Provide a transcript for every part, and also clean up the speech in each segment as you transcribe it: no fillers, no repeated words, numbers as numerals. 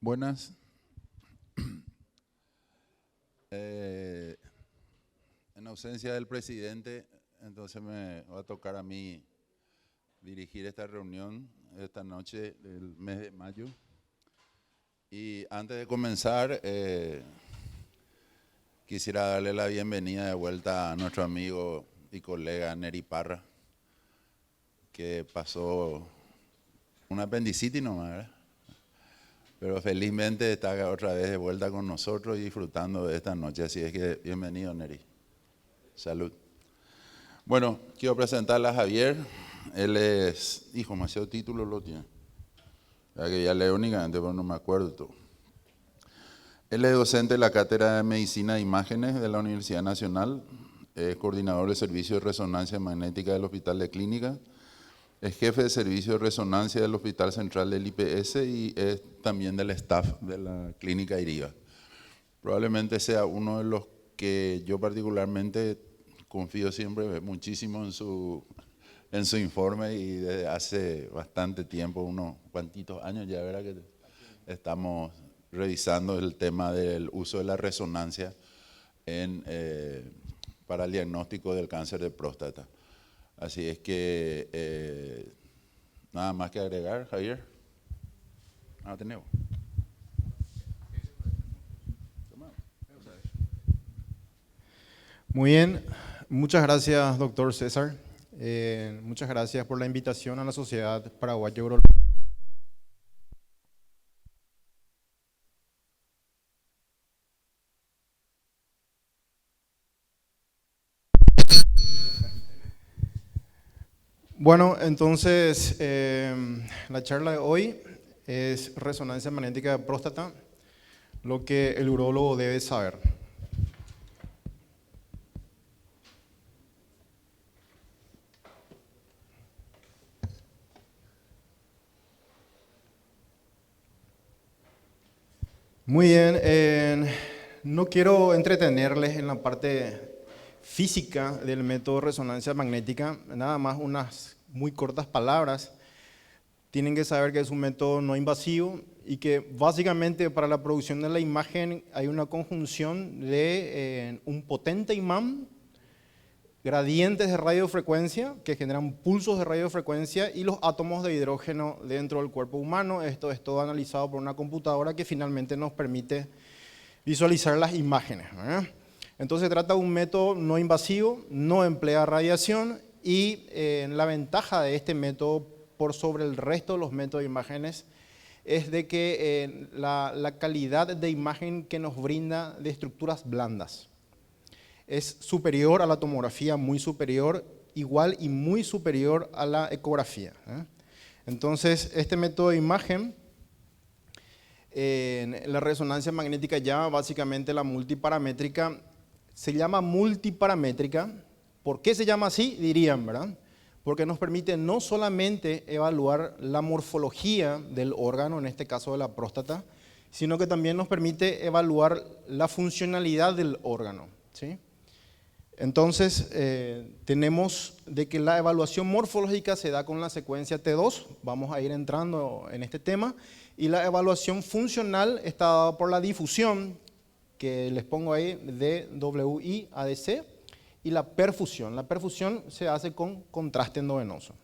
Buenas. En ausencia del presidente, entonces me va a tocar a mí dirigir esta reunión esta noche del mes de mayo. Y antes de comenzar, quisiera darle la bienvenida de vuelta a nuestro amigo y colega Neri Parra, que pasó una apendicitis nomás, ¿verdad? Pero felizmente está otra vez de vuelta con nosotros y disfrutando de esta noche. Así es que bienvenido, Neri. Salud. Bueno, quiero presentarle a Javier. Él es, hijo, demasiado título lo tiene. Ya que ya leo únicamente, pero no me acuerdo todo. Él es docente de la Cátedra de Medicina de Imágenes de la Universidad Nacional. Es coordinador de servicio de resonancia magnética del Hospital de Clínica. Es jefe de servicio de resonancia del Hospital Central del IPS y es también del staff de la Clínica Iriba. Probablemente sea uno de los que yo particularmente confío siempre muchísimo en su informe, y desde hace bastante tiempo, unos cuantitos años ya, ¿verdad? Que estamos revisando el tema del uso de la resonancia para el diagnóstico del cáncer de próstata. Así es que nada más que agregar, Javier. No tenemos. Muy bien, muchas gracias, doctor César. Muchas gracias por la invitación a la Sociedad Paraguaya Urológica. Bueno, entonces la charla de hoy es resonancia magnética de próstata, lo que el urólogo debe saber. Muy bien, no quiero entretenerles en la parte física del método de resonancia magnética, nada más unas muy cortas palabras. Tienen que saber que es un método no invasivo y que básicamente para la producción de la imagen hay una conjunción de un potente imán, gradientes de radiofrecuencia que generan pulsos de radiofrecuencia y los átomos de hidrógeno dentro del cuerpo humano. Esto es todo analizado por una computadora que finalmente nos permite visualizar las imágenes, ¿verdad? Entonces se trata de un método no invasivo, no emplea radiación y la ventaja de este método por sobre el resto de los métodos de imágenes es de que la calidad de imagen que nos brinda de estructuras blandas es superior a la tomografía, muy superior, igual y muy superior a la ecografía, ¿eh? Entonces, este método de imagen, la resonancia magnética ya básicamente la multiparamétrica, se llama multiparamétrica. ¿Por qué se llama así? Dirían, ¿verdad? Porque nos permite no solamente evaluar la morfología del órgano, en este caso de la próstata, sino que también nos permite evaluar la funcionalidad del órgano, ¿sí? Entonces, tenemos de que la evaluación morfológica se da con la secuencia T2, vamos a ir entrando en este tema, y la evaluación funcional está dada por la difusión, que les pongo ahí, de WI-ADC, y la perfusión. La perfusión se hace con contraste endovenoso.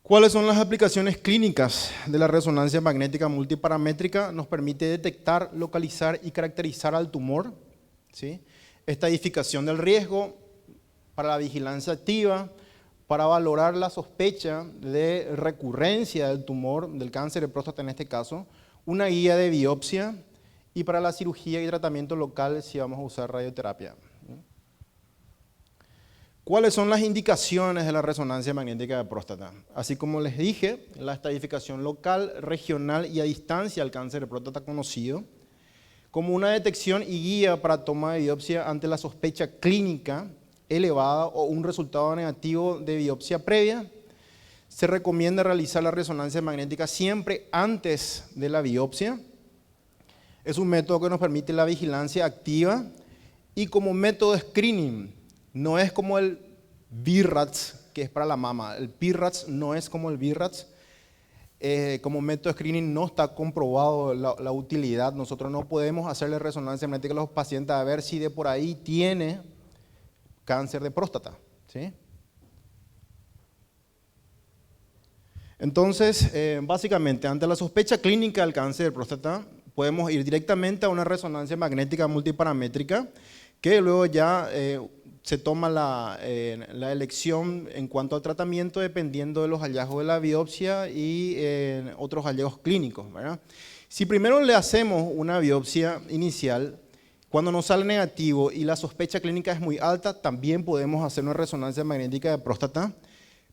¿Cuáles son las aplicaciones clínicas de la resonancia magnética multiparamétrica? Nos permite detectar, localizar y caracterizar al tumor, ¿sí? Estadificación del riesgo, para la vigilancia activa, para valorar la sospecha de recurrencia del tumor, del cáncer de próstata en este caso, una guía de biopsia y para la cirugía y tratamiento local si vamos a usar radioterapia. ¿Cuáles son las indicaciones de la resonancia magnética de próstata? Así como les dije, la estadificación local, regional y a distancia al cáncer de próstata conocido, como una detección y guía para toma de biopsia ante la sospecha clínica elevada o un resultado negativo de biopsia previa. Se recomienda realizar la resonancia magnética siempre antes de la biopsia. Es un método que nos permite la vigilancia activa y como método de screening. No es como el BIRATS, que es para la mama. El BIRATS no es como el BIRATS. como método de screening no está comprobado la utilidad. Nosotros no podemos hacerle resonancia magnética a los pacientes a ver si de por ahí tiene cáncer de próstata, ¿sí? Entonces, básicamente, ante la sospecha clínica del cáncer de próstata, podemos ir directamente a una resonancia magnética multiparamétrica, que luego ya se toma la elección en cuanto al tratamiento dependiendo de los hallazgos de la biopsia y otros hallazgos clínicos, ¿verdad? Si primero le hacemos una biopsia inicial, cuando nos sale negativo y la sospecha clínica es muy alta, también podemos hacer una resonancia magnética de próstata.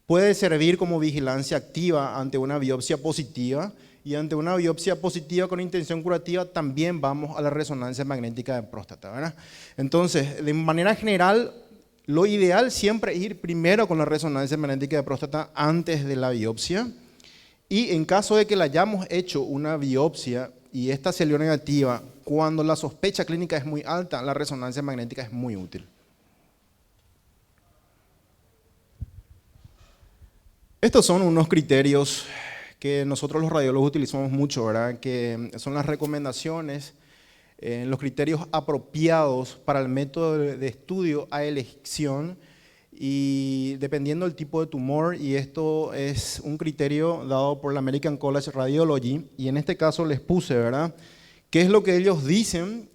Puede servir como vigilancia activa ante una biopsia positiva, y ante una biopsia positiva con intención curativa también vamos a la resonancia magnética de próstata, ¿verdad? Entonces, de manera general, lo ideal siempre es ir primero con la resonancia magnética de próstata antes de la biopsia, y en caso de que le hayamos hecho una biopsia y esta salió negativa, cuando la sospecha clínica es muy alta, la resonancia magnética es muy útil. Estos son unos criterios que nosotros los radiólogos utilizamos mucho, ¿verdad? Que son las recomendaciones, los criterios apropiados para el método de estudio a elección y dependiendo del tipo de tumor, y esto es un criterio dado por la American College of Radiology, y en este caso les puse, ¿verdad? ¿Qué es lo que ellos dicen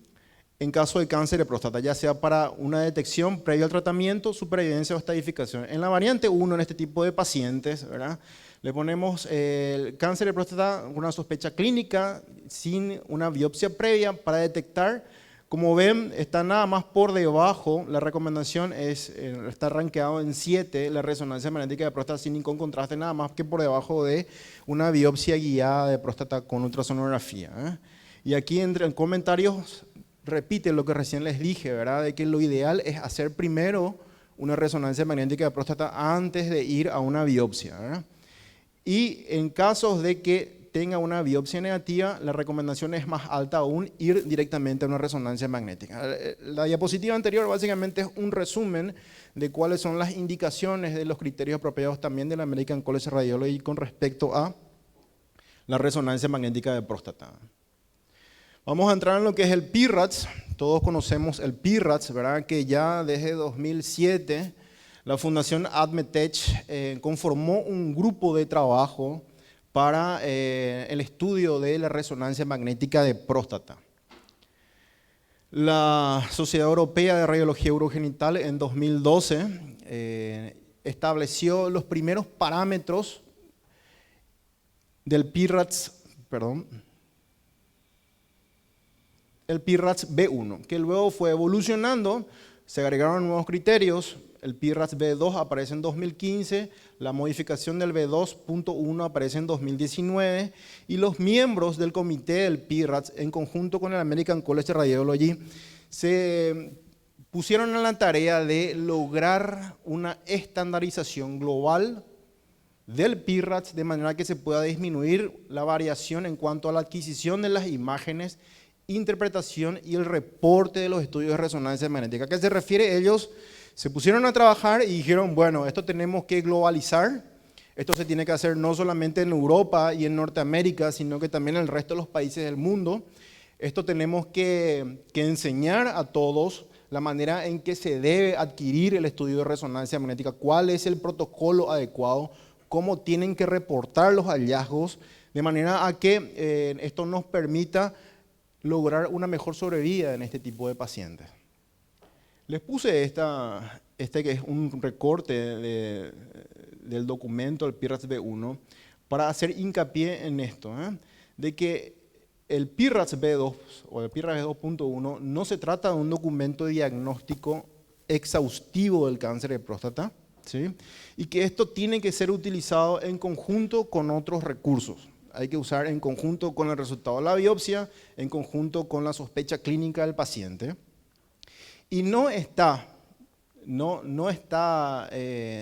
en caso de cáncer de próstata, ya sea para una detección previa al tratamiento, supervivencia o estadificación? En la variante 1, en este tipo de pacientes, ¿verdad?, le ponemos el cáncer de próstata con una sospecha clínica sin una biopsia previa para detectar. Como ven, está nada más por debajo, la recomendación está rankeado en 7, la resonancia magnética de próstata sin ningún contraste, nada más que por debajo de una biopsia guiada de próstata con ultrasonografía, ¿eh? Y aquí en comentarios repite lo que recién les dije, ¿verdad? De que lo ideal es hacer primero una resonancia magnética de próstata antes de ir a una biopsia, ¿verdad? Y en casos de que tenga una biopsia negativa, la recomendación es más alta aún, ir directamente a una resonancia magnética. La diapositiva anterior básicamente es un resumen de cuáles son las indicaciones de los criterios apropiados también de la American College of Radiology con respecto a la resonancia magnética de próstata. Vamos a entrar en lo que es el PIRADS. Todos conocemos el PIRADS, ¿verdad? Que ya desde 2007 la Fundación ADMETech conformó un grupo de trabajo para el estudio de la resonancia magnética de próstata. La Sociedad Europea de Radiología Urogenital en 2012 estableció los primeros parámetros del PIRADS, el PIRADS B1, que luego fue evolucionando, se agregaron nuevos criterios. El PIRADS B2 aparece en 2015, la modificación del B2.1 aparece en 2019 y los miembros del comité del PIRADS en conjunto con el American College of Radiology se pusieron en la tarea de lograr una estandarización global del PIRADS de manera que se pueda disminuir la variación en cuanto a la adquisición de las imágenes, interpretación y el reporte de los estudios de resonancia magnética. ¿A qué se refiere? Ellos se pusieron a trabajar y dijeron, bueno, esto tenemos que globalizar, esto se tiene que hacer no solamente en Europa y en Norteamérica, sino que también en el resto de los países del mundo. Esto tenemos que enseñar a todos la manera en que se debe adquirir el estudio de resonancia magnética, cuál es el protocolo adecuado, cómo tienen que reportar los hallazgos, de manera a que esto nos permita lograr una mejor sobrevida en este tipo de pacientes. Les puse este que es un recorte del documento del PIRADS B1 para hacer hincapié en esto, de que el PIRADS B2 o el PIRADS 2.1 no se trata de un documento diagnóstico exhaustivo del cáncer de próstata, ¿sí? Y que esto tiene que ser utilizado en conjunto con otros recursos. Hay que usar en conjunto con el resultado de la biopsia, en conjunto con la sospecha clínica del paciente. Y no está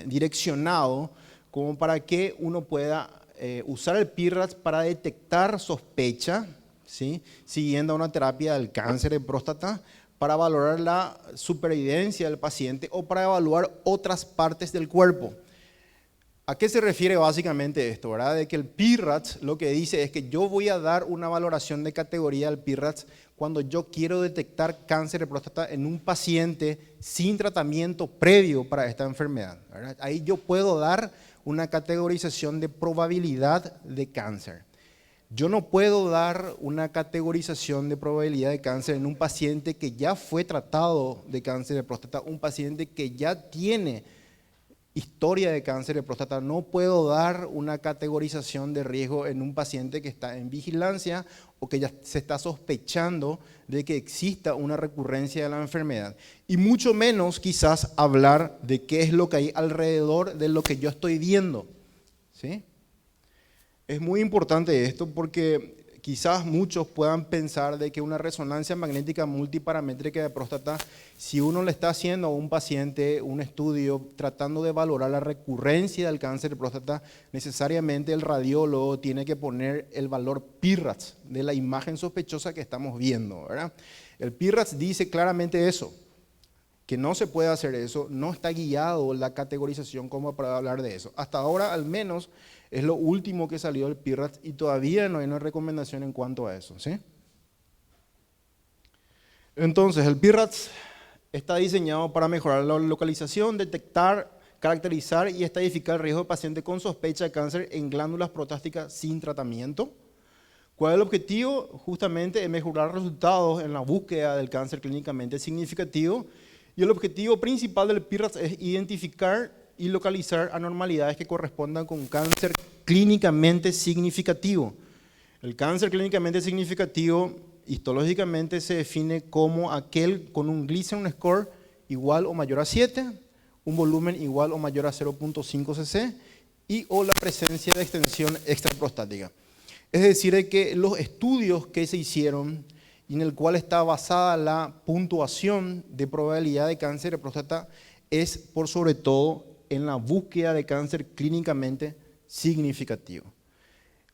direccionado como para que uno pueda usar el PIRADS para detectar sospecha, ¿sí?, siguiendo una terapia del cáncer de próstata, para valorar la supervivencia del paciente o para evaluar otras partes del cuerpo. ¿a qué se refiere básicamente esto, verdad? De que el PIRADS lo que dice es que yo voy a dar una valoración de categoría al PIRADS cuando yo quiero detectar cáncer de próstata en un paciente sin tratamiento previo para esta enfermedad, ¿verdad? Ahí yo puedo dar una categorización de probabilidad de cáncer. Yo no puedo dar una categorización de probabilidad de cáncer en un paciente que ya fue tratado de cáncer de próstata, un paciente que ya tiene historia de cáncer de próstata. No puedo dar una categorización de riesgo en un paciente que está en vigilancia o que ya se está sospechando de que exista una recurrencia de la enfermedad. Y mucho menos quizás hablar de qué es lo que hay alrededor de lo que yo estoy viendo, ¿sí? Es muy importante esto porque quizás muchos puedan pensar de que una resonancia magnética multiparamétrica de próstata, si uno le está haciendo a un paciente un estudio tratando de valorar la recurrencia del cáncer de próstata, necesariamente el radiólogo tiene que poner el valor PIRADS de la imagen sospechosa que estamos viendo, ¿verdad? El PIRADS dice claramente eso, que no se puede hacer eso, no está guiado la categorización como para hablar de eso. Hasta ahora al menos es lo último que salió del PIRADS y todavía no hay una recomendación en cuanto a eso, ¿sí? Entonces, el PIRADS está diseñado para mejorar la localización, detectar, caracterizar y estadificar el riesgo de paciente con sospecha de cáncer en glándulas prostáticas sin tratamiento. ¿Cuál es el objetivo? Justamente es mejorar resultados en la búsqueda del cáncer clínicamente significativo. Y el objetivo principal del PIRADS es identificar y localizar anormalidades que correspondan con cáncer clínicamente significativo. El cáncer clínicamente significativo histológicamente se define como aquel con un Gleason score igual o mayor a 7, un volumen igual o mayor a 0.5 cc y o la presencia de extensión extraprostática. Es decir, que los estudios que se hicieron y en el cual está basada la puntuación de probabilidad de cáncer de próstata es por sobre todo en la búsqueda de cáncer clínicamente significativo.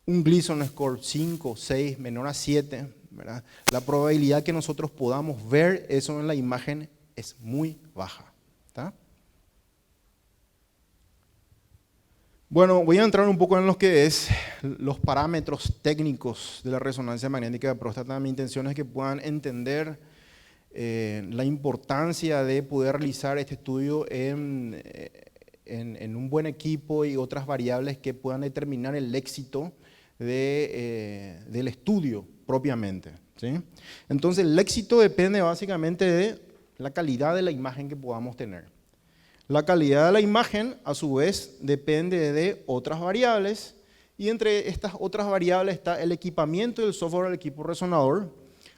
Un Gleason score 5, 6, menor a 7, ¿verdad? La probabilidad que nosotros podamos ver eso en la imagen es muy baja, ¿está? Bueno, voy a entrar un poco en lo que es los parámetros técnicos de la resonancia magnética de próstata. Mi intención es que puedan entender la importancia de poder realizar este estudio en un buen equipo y otras variables que puedan determinar el éxito del estudio propiamente, ¿sí? Entonces el éxito depende básicamente de la calidad de la imagen que podamos tener. La calidad de la imagen a su vez depende de otras variables y entre estas otras variables está el equipamiento del software del equipo resonador,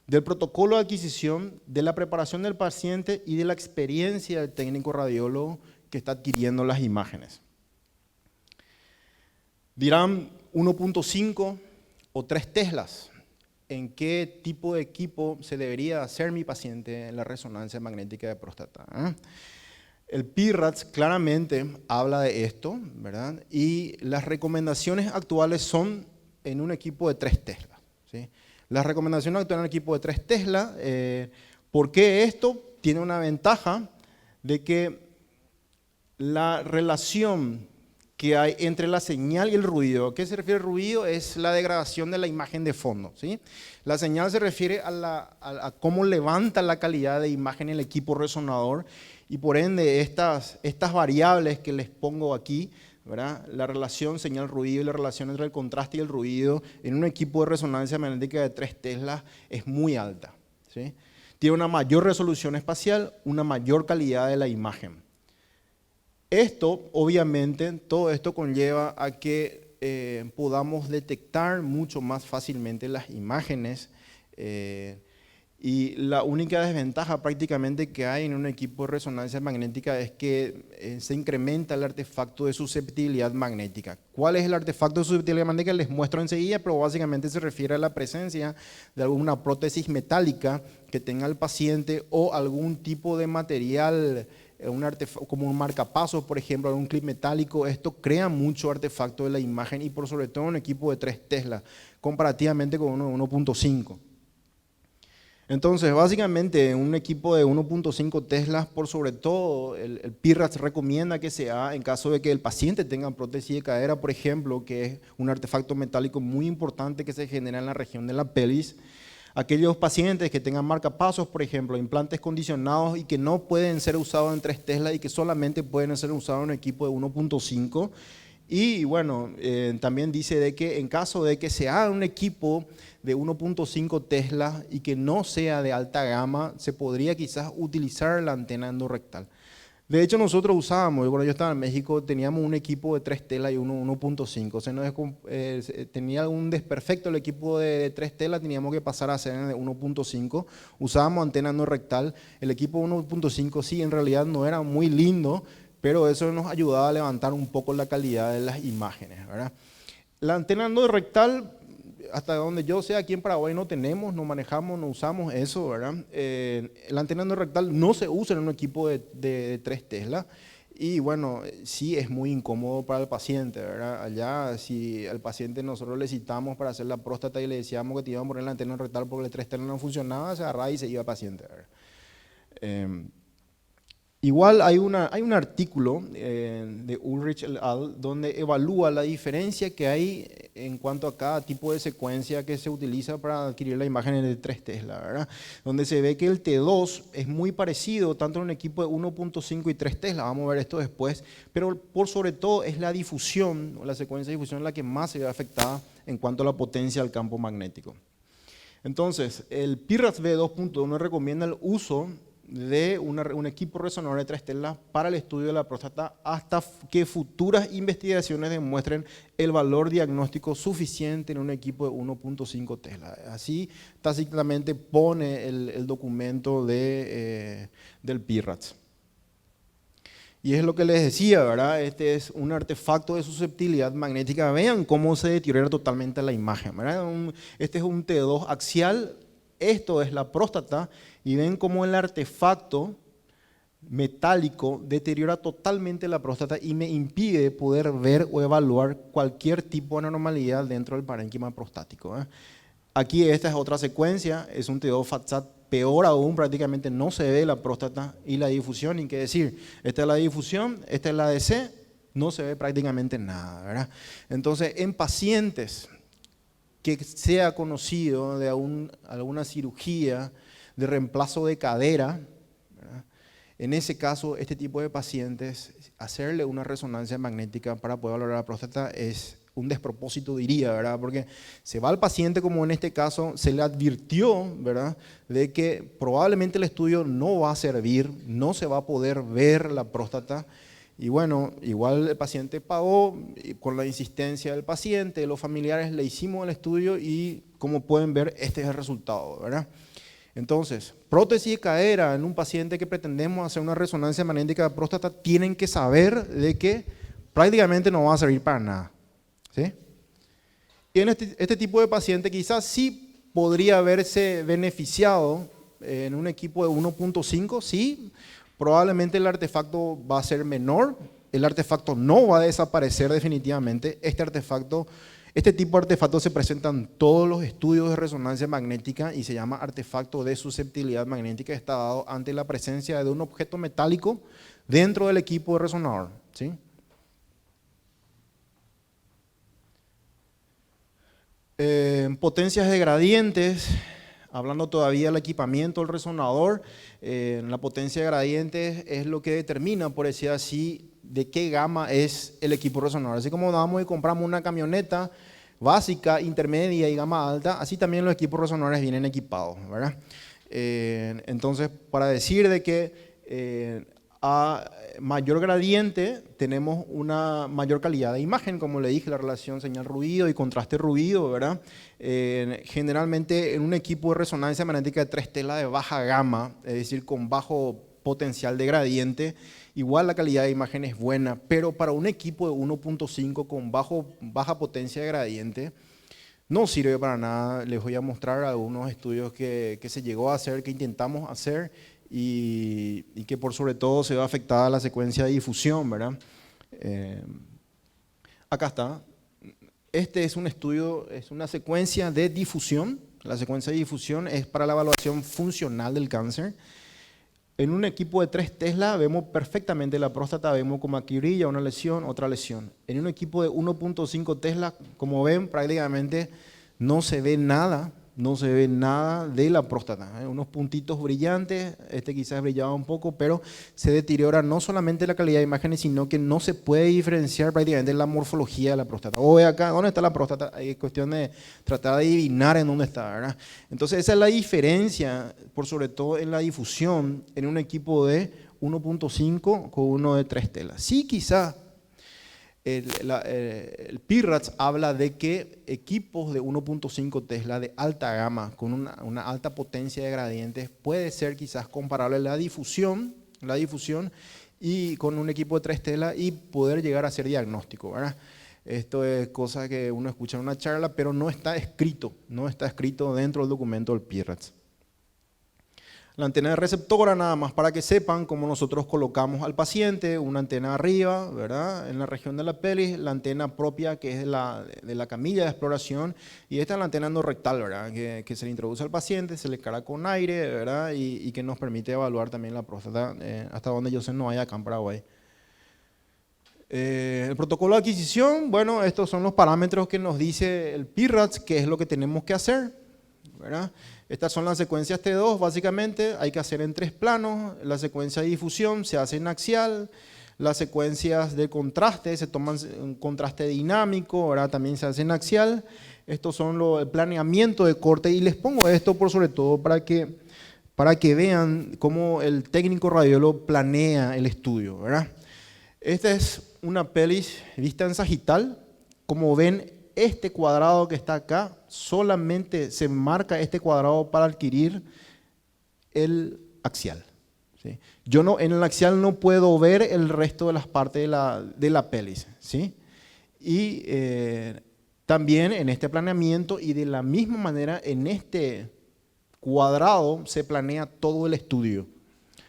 del protocolo de adquisición, de la preparación del paciente y de la experiencia del técnico radiólogo que está adquiriendo las imágenes. Dirán 1.5 o 3 teslas. ¿En qué tipo de equipo se debería hacer mi paciente en la resonancia magnética de próstata? El PIRADS claramente habla de esto, ¿verdad? Y las recomendaciones actuales son en un equipo de 3 teslas, ¿sí? Las recomendaciones actuales en un equipo de 3 teslas, ¿por qué esto? Tiene una ventaja de que la relación que hay entre la señal y el ruido. ¿A qué se refiere el ruido? Es la degradación de la imagen de fondo, ¿sí? La señal se refiere a cómo levanta la calidad de imagen el equipo resonador y por ende estas variables que les pongo aquí, ¿verdad? La relación señal-ruido y la relación entre el contraste y el ruido en un equipo de resonancia magnética de 3 teslas es muy alta, ¿sí? Tiene una mayor resolución espacial, una mayor calidad de la imagen. Esto, obviamente, todo esto conlleva a que podamos detectar mucho más fácilmente las imágenes y la única desventaja prácticamente que hay en un equipo de resonancia magnética es que se incrementa el artefacto de susceptibilidad magnética. ¿Cuál es el artefacto de susceptibilidad magnética? Les muestro enseguida, pero básicamente se refiere a la presencia de alguna prótesis metálica que tenga el paciente o algún tipo de material un artefacto, como un marcapasos, por ejemplo, algún clip metálico. Esto crea mucho artefacto de la imagen y por sobre todo un equipo de 3 teslas comparativamente con uno de 1.5. Entonces, básicamente, un equipo de 1.5 Teslas, por sobre todo, el PIRATS recomienda que sea en caso de que el paciente tenga prótesis de cadera, por ejemplo, que es un artefacto metálico muy importante que se genera en la región de la pelvis. Aquellos pacientes que tengan marcapasos, por ejemplo, implantes condicionados y que no pueden ser usados en 3 Tesla y que solamente pueden ser usados en un equipo de 1.5. Y bueno, también dice de que en caso de que se haga un equipo de 1.5 Tesla y que no sea de alta gama, se podría quizás utilizar la antena endorrectal. De hecho, nosotros usábamos, cuando yo estaba en México, teníamos un equipo de 3 Tesla y uno 1.5. O sea, tenía algún desperfecto el equipo de 3 Tesla, teníamos que pasar a hacer de 1.5. Usábamos antena endorrectal. El equipo 1.5 sí, en realidad no era muy lindo, pero eso nos ayudaba a levantar un poco la calidad de las imágenes, ¿verdad? La antena endorrectal, hasta donde yo sé, aquí en Paraguay no tenemos, no manejamos, no usamos eso, ¿verdad? La antena endorrectal no se usa en un equipo de 3 Tesla y bueno, sí es muy incómodo para el paciente, ¿verdad? Allá, si al paciente nosotros le citamos para hacer la próstata y le decíamos que te iban a poner la antena endorrectal porque el 3 Tesla no funcionaba, se agarraba y se iba el paciente, ¿verdad? Igual hay un artículo de Ulrich et al. Donde evalúa la diferencia que hay en cuanto a cada tipo de secuencia que se utiliza para adquirir la imagen de 3 Tesla, ¿verdad? Donde se ve que el T2 es muy parecido tanto en un equipo de 1.5 y 3 Tesla, vamos a ver esto después, pero por sobre todo es la difusión, o la secuencia de difusión la que más se ve afectada en cuanto a la potencia del campo magnético. Entonces, el PIRATS-V 2.1 recomienda el uso de un equipo resonador de 3 Tesla para el estudio de la próstata hasta que futuras investigaciones demuestren el valor diagnóstico suficiente en un equipo de 1.5 Tesla. Así tácitamente pone el documento del PIRATS. Y es lo que les decía, ¿verdad? Este es un artefacto de susceptibilidad magnética. Vean cómo se deteriora totalmente la imagen, ¿verdad? Este es un T2 axial, esto es la próstata, y ven cómo el artefacto metálico deteriora totalmente la próstata y me impide poder ver o evaluar cualquier tipo de anormalidad dentro del parénquima prostático, ¿eh? Aquí esta es otra secuencia, es un T2 FATSAT, peor aún, prácticamente no se ve la próstata y la difusión, ni qué decir, esta es la difusión, esta es la DC, no se ve prácticamente nada, ¿verdad? Entonces, en pacientes que sea conocido de alguna cirugía de reemplazo de cadera, ¿verdad? En ese caso, este tipo de pacientes, hacerle una resonancia magnética para poder valorar la próstata es un despropósito, diría, ¿verdad? Porque se va al paciente, como en este caso, se le advirtió, ¿verdad?, de que probablemente el estudio no va a servir, no se va a poder ver la próstata. Y bueno, igual el paciente pagó, y con la insistencia del paciente, los familiares le hicimos el estudio y como pueden ver, este es el resultado, ¿verdad? Entonces, prótesis de cadera en un paciente que pretendemos hacer una resonancia magnética de próstata, tienen que saber de que prácticamente no va a servir para nada, ¿sí? Y en este tipo de paciente quizás sí podría haberse beneficiado en un equipo de 1.5, sí. Probablemente el artefacto va a ser menor, el artefacto no va a desaparecer definitivamente. Este tipo de artefactos se presentan en todos los estudios de resonancia magnética y se llama artefacto de susceptibilidad magnética. Está dado ante la presencia de un objeto metálico dentro del equipo de resonador, ¿sí? Potencias de gradientes. Hablando todavía del equipamiento del resonador, la potencia de gradientes es lo que determina, por decir así, de qué gama es el equipo resonador. Así como vamos y compramos una camioneta básica, intermedia y gama alta, así también los equipos resonadores vienen equipados, ¿verdad? Entonces, para decir de que a mayor gradiente tenemos una mayor calidad de imagen, como le dije, la relación señal-ruido y contraste-ruido, ¿verdad? Generalmente en un equipo de resonancia magnética de 3 Tesla de baja gama, es decir, con bajo potencial de gradiente, igual la calidad de imagen es buena, pero para un equipo de 1.5 con baja potencia de gradiente, no sirve para nada. Les voy a mostrar algunos estudios que se llegó a hacer, que intentamos hacer, y que por sobre todo se ve afectada la secuencia de difusión, ¿verdad? Acá está. Este es un estudio, es una secuencia de difusión, La secuencia de difusión es para la evaluación funcional del cáncer. En un equipo de 3 Tesla vemos perfectamente la próstata, vemos como aquí brilla una lesión, otra lesión. En un equipo de 1.5 Tesla, como ven, prácticamente no se ve nada de la próstata. Unos puntitos brillantes, este quizás brillaba un poco, pero se deteriora no solamente la calidad de imágenes, sino que no se puede diferenciar prácticamente la morfología de la próstata. O ve acá, ¿dónde está la próstata? Es cuestión de tratar de adivinar en dónde está, ¿verdad? Entonces esa es la diferencia, por sobre todo en la difusión, en un equipo de 1.5 con uno de 3 telas. Sí, quizá el PIRADS habla de que equipos de 1.5 Tesla de alta gama con una alta potencia de gradientes puede ser quizás comparable a la difusión y con un equipo de 3 Tesla y poder llegar a ser diagnóstico, ¿verdad? Esto es cosa que uno escucha en una charla, pero no está escrito dentro del documento del PIRADS. La antena de receptora, nada más para que sepan cómo nosotros colocamos al paciente, una antena arriba, ¿verdad? En la región de la pelvis, la antena propia que es de la camilla de exploración, y esta es la antena endorectal, ¿verdad? Que se le introduce al paciente, se le carga con aire, ¿verdad? Y que nos permite evaluar también la próstata, hasta donde yo sé no hay acá en Paraguay. El protocolo de adquisición, bueno, estos son los parámetros que nos dice el PIRADS, qué es lo que tenemos que hacer, ¿verdad? Estas son las secuencias T2, básicamente, hay que hacer en 3 planos. La secuencia de difusión se hace en axial, las secuencias de contraste se toman un contraste dinámico, ¿verdad? También se hace en axial. Estos son el planeamiento de corte, y les pongo esto por sobre todo para que vean cómo el técnico radiólogo planea el estudio, ¿verdad? Esta es una pelvis vista en sagital. Como ven, este cuadrado que está acá, solamente se marca este cuadrado para adquirir el axial, ¿sí? Yo no, en el axial no puedo ver el resto de las partes de la pelvis, ¿sí? Y también en este planeamiento y de la misma manera en este cuadrado se planea todo el estudio.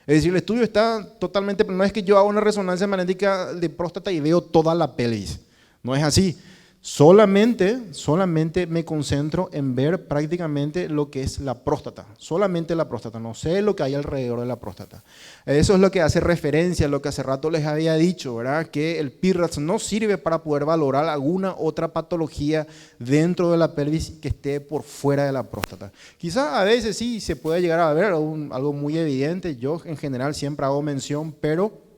Es decir, el estudio está totalmente, no es que yo haga una resonancia magnética de próstata y veo toda la pelvis, no es así. Solamente me concentro en ver prácticamente lo que es la próstata, solamente la próstata, no sé lo que hay alrededor de la próstata. Eso es lo que hace referencia a lo que hace rato les había dicho, ¿verdad? Que el PIRADS no sirve para poder valorar alguna otra patología dentro de la pelvis que esté por fuera de la próstata. Quizás a veces sí se puede llegar a ver algo muy evidente, yo en general siempre hago mención, pero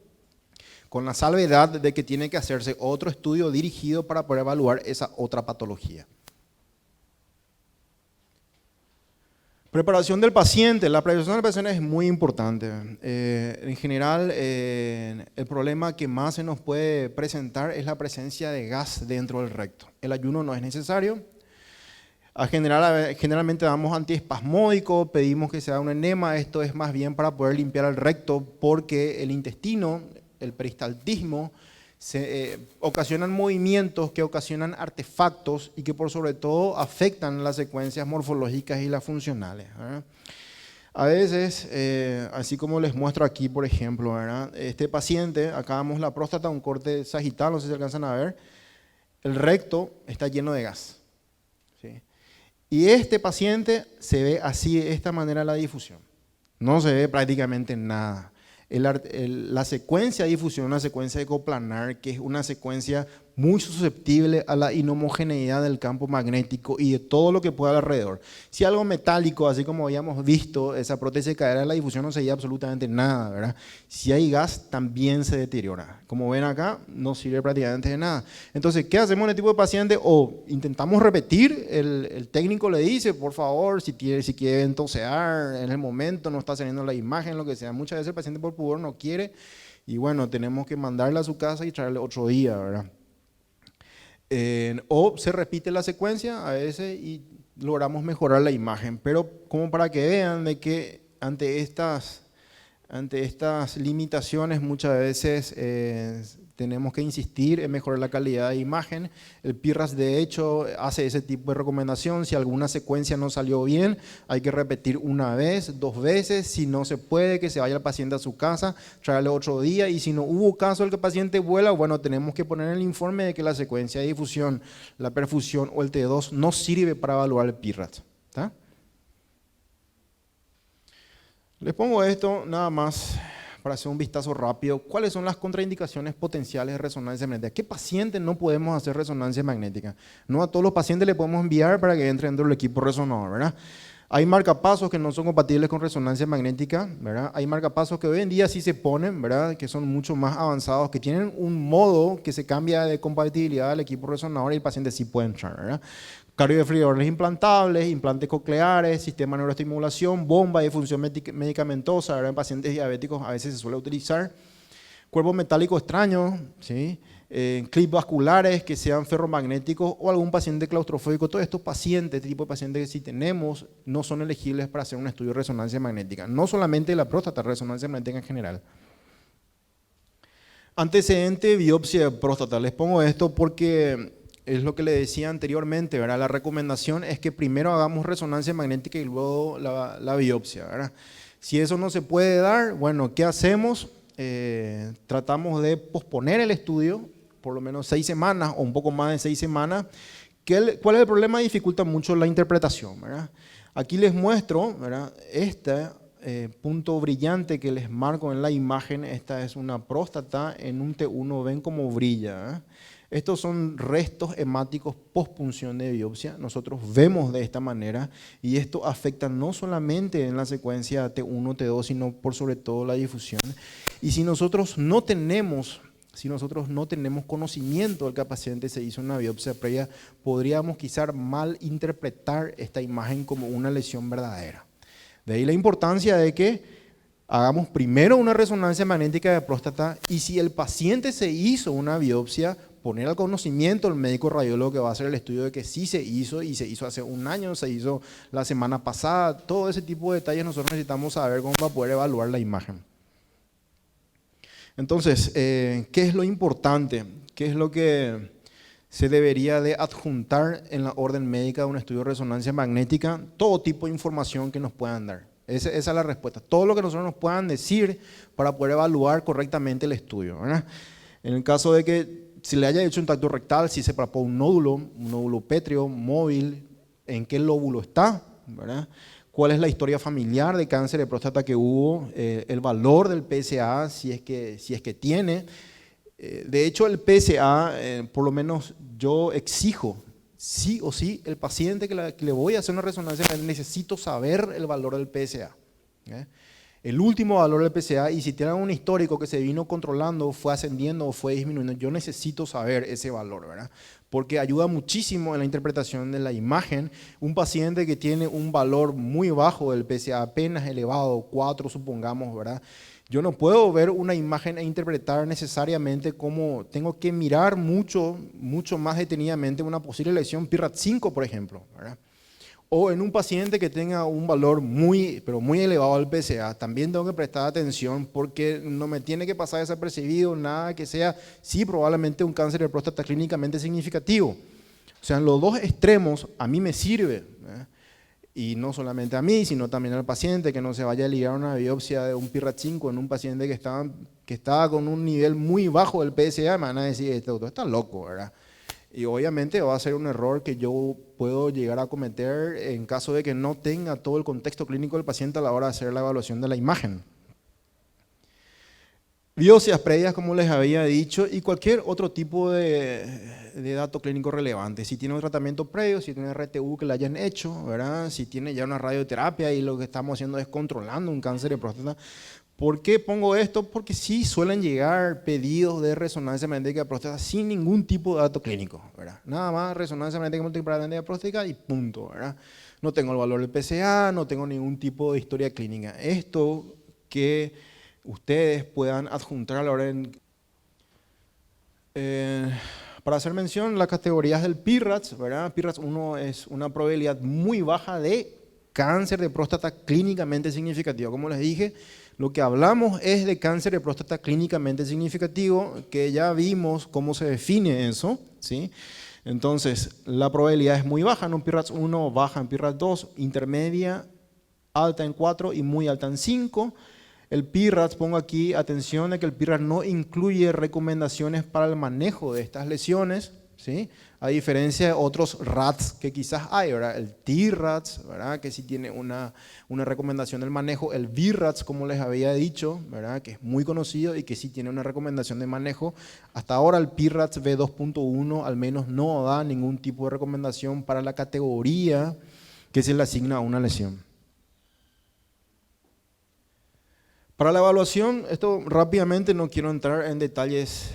con la salvedad de que tiene que hacerse otro estudio dirigido para poder evaluar esa otra patología. Preparación del paciente. La preparación del paciente es muy importante. En general, el problema que más se nos puede presentar es la presencia de gas dentro del recto. El ayuno no es necesario. Generalmente damos antiespasmódico, pedimos que sea un enema. Esto es más bien para poder limpiar el recto porque el intestino, el peristaltismo, ocasionan movimientos que ocasionan artefactos y que por sobre todo afectan las secuencias morfológicas y las funcionales, ¿verdad? A veces, así como les muestro aquí, por ejemplo, ¿verdad? Este paciente, acá vemos la próstata, un corte sagital, no sé si alcanzan a ver, el recto está lleno de gas, ¿sí? Y este paciente se ve así, de esta manera la difusión, no se ve prácticamente nada. La secuencia de difusión es una secuencia de coplanar, que es una secuencia muy susceptible a la inhomogeneidad del campo magnético y de todo lo que pueda alrededor. Si algo metálico, así como habíamos visto, esa prótesis de cadera de la difusión no se lleva absolutamente nada, ¿verdad? Si hay gas, también se deteriora. Como ven acá, no sirve prácticamente de nada. Entonces, ¿qué hacemos en este tipo de paciente? O intentamos repetir, el técnico le dice, por favor, si quiere ventosear en el momento, no está saliendo la imagen, lo que sea. Muchas veces el paciente por pudor no quiere y bueno, tenemos que mandarle a su casa y traerle otro día, ¿verdad? O se repite la secuencia a veces y logramos mejorar la imagen, pero como para que vean de que ante estas limitaciones muchas veces tenemos que insistir en mejorar la calidad de imagen. El PIRADS de hecho hace ese tipo de recomendación. Si alguna secuencia no salió bien, hay que repetir una vez, 2 veces. Si no se puede, que se vaya el paciente a su casa, traerle otro día. Y si no hubo caso de que el paciente vuela, bueno, tenemos que poner en el informe de que la secuencia de difusión, la perfusión o el T2 no sirve para evaluar el PIRADS, ¿está? Les pongo esto nada más para hacer un vistazo rápido. ¿Cuáles son las contraindicaciones potenciales de resonancia magnética? ¿Qué pacientes no podemos hacer resonancia magnética? No a todos los pacientes le podemos enviar para que entren dentro del equipo resonador, ¿verdad? Hay marcapasos que no son compatibles con resonancia magnética, ¿verdad? Hay marcapasos que hoy en día sí se ponen, ¿verdad? Que son mucho más avanzados, que tienen un modo que se cambia de compatibilidad al equipo resonador y el paciente sí puede entrar, ¿verdad? Cardiodifusores implantables, implantes cocleares, sistema de neuroestimulación, bomba de función medicamentosa, ¿verdad? En pacientes diabéticos a veces se suele utilizar. Cuerpo metálico extraño, ¿sí? Clips vasculares que sean ferromagnéticos o algún paciente claustrofóbico. Todos estos pacientes, este tipo de pacientes que sí tenemos, no son elegibles para hacer un estudio de resonancia magnética. No solamente la próstata, resonancia magnética en general. Antecedente, biopsia de próstata. Les pongo esto porque es lo que le decía anteriormente, ¿verdad? La recomendación es que primero hagamos resonancia magnética y luego la biopsia, ¿verdad? Si eso no se puede dar, bueno, ¿qué hacemos? Tratamos de posponer el estudio por lo menos 6 semanas o un poco más de 6 semanas. ¿Cuál es el problema? Dificulta mucho la interpretación, ¿verdad? Aquí les muestro, ¿verdad? Este punto brillante que les marco en la imagen. Esta es una próstata en un T1, ven cómo brilla, ¿eh? Estos son restos hemáticos postpunción de biopsia. Nosotros vemos de esta manera y esto afecta no solamente en la secuencia T1, T2, sino por sobre todo la difusión. Y si nosotros no tenemos conocimiento del que el paciente se hizo una biopsia previa, podríamos quizás mal interpretar esta imagen como una lesión verdadera. De ahí la importancia de que hagamos primero una resonancia magnética de próstata y si el paciente se hizo una biopsia, poner al conocimiento del médico radiólogo que va a hacer el estudio de que sí se hizo y se hizo hace un año, se hizo la semana pasada. Todo ese tipo de detalles nosotros necesitamos saber cómo para poder evaluar la imagen. Entonces, ¿qué es lo importante? ¿Qué es lo que se debería de adjuntar en la orden médica de un estudio de resonancia magnética? Todo tipo de información que nos puedan dar. Esa es la respuesta. Todo lo que nosotros nos puedan decir para poder evaluar correctamente el estudio, ¿verdad? En el caso de que se le haya hecho un tacto rectal, si se palpó un nódulo pétreo, móvil, en qué lóbulo está, ¿verdad? Cuál es la historia familiar de cáncer de próstata que hubo, el valor del PSA, si es que tiene. De hecho, el PSA, por lo menos yo exijo, sí o sí, el paciente que le voy a hacer una resonancia, necesito saber el valor del PSA. El último valor del PSA, y si tienen un histórico que se vino controlando, fue ascendiendo o fue disminuyendo, yo necesito saber ese valor, ¿verdad? Porque ayuda muchísimo en la interpretación de la imagen. Un paciente que tiene un valor muy bajo del PSA, apenas elevado, 4 supongamos, ¿verdad? Yo no puedo ver una imagen e interpretar necesariamente como tengo que mirar mucho más detenidamente una posible lesión PIRAT5, por ejemplo, ¿verdad? O en un paciente que tenga un valor pero muy elevado al PSA, también tengo que prestar atención porque no me tiene que pasar desapercibido nada que sea, sí, probablemente un cáncer de próstata clínicamente significativo. O sea, en los dos extremos a mí me sirve, ¿eh? Y no solamente a mí, sino también al paciente, que no se vaya a ligar una biopsia de un PIRAT5 en un paciente que estaba con un nivel muy bajo del PSA, me van a decir, este doctor está loco, ¿verdad? Y obviamente va a ser un error que yo puedo llegar a cometer en caso de que no tenga todo el contexto clínico del paciente a la hora de hacer la evaluación de la imagen. Biopsias previas, como les había dicho, y cualquier otro tipo de dato clínico relevante. Si tiene un tratamiento previo, si tiene RTU que le hayan hecho, ¿verdad? Si tiene ya una radioterapia y lo que estamos haciendo es controlando un cáncer de próstata. ¿Por qué pongo esto? Porque sí suelen llegar pedidos de resonancia magnética de próstata sin ningún tipo de dato clínico, ¿verdad? Nada más resonancia magnética multipolaridad de próstata y punto, ¿verdad? No tengo el valor del PSA, no tengo ningún tipo de historia clínica. Esto que ustedes puedan adjuntar a la orden. Para hacer mención, las categorías del PIRATS, ¿verdad? PIRATS 1 es una probabilidad muy baja de cáncer de próstata clínicamente significativo. Como les dije, lo que hablamos es de cáncer de próstata clínicamente significativo, que ya vimos cómo se define eso, ¿sí? Entonces, la probabilidad es muy baja en un PIRATS 1, baja en PIRATS 2, intermedia, alta en 4 y muy alta en 5. El PIRATS, pongo aquí atención de que el PIRATS no incluye recomendaciones para el manejo de estas lesiones, ¿sí? a diferencia de otros RATs que quizás hay, ¿verdad? El T-RATs, ¿verdad? Que sí tiene una recomendación del manejo, el V-RATs, como les había dicho, ¿verdad? Que es muy conocido y que sí tiene una recomendación de manejo. Hasta ahora el P-RATs V2.1 al menos no da ningún tipo de recomendación para la categoría que se le asigna a una lesión. Para la evaluación, esto rápidamente, no quiero entrar en detalles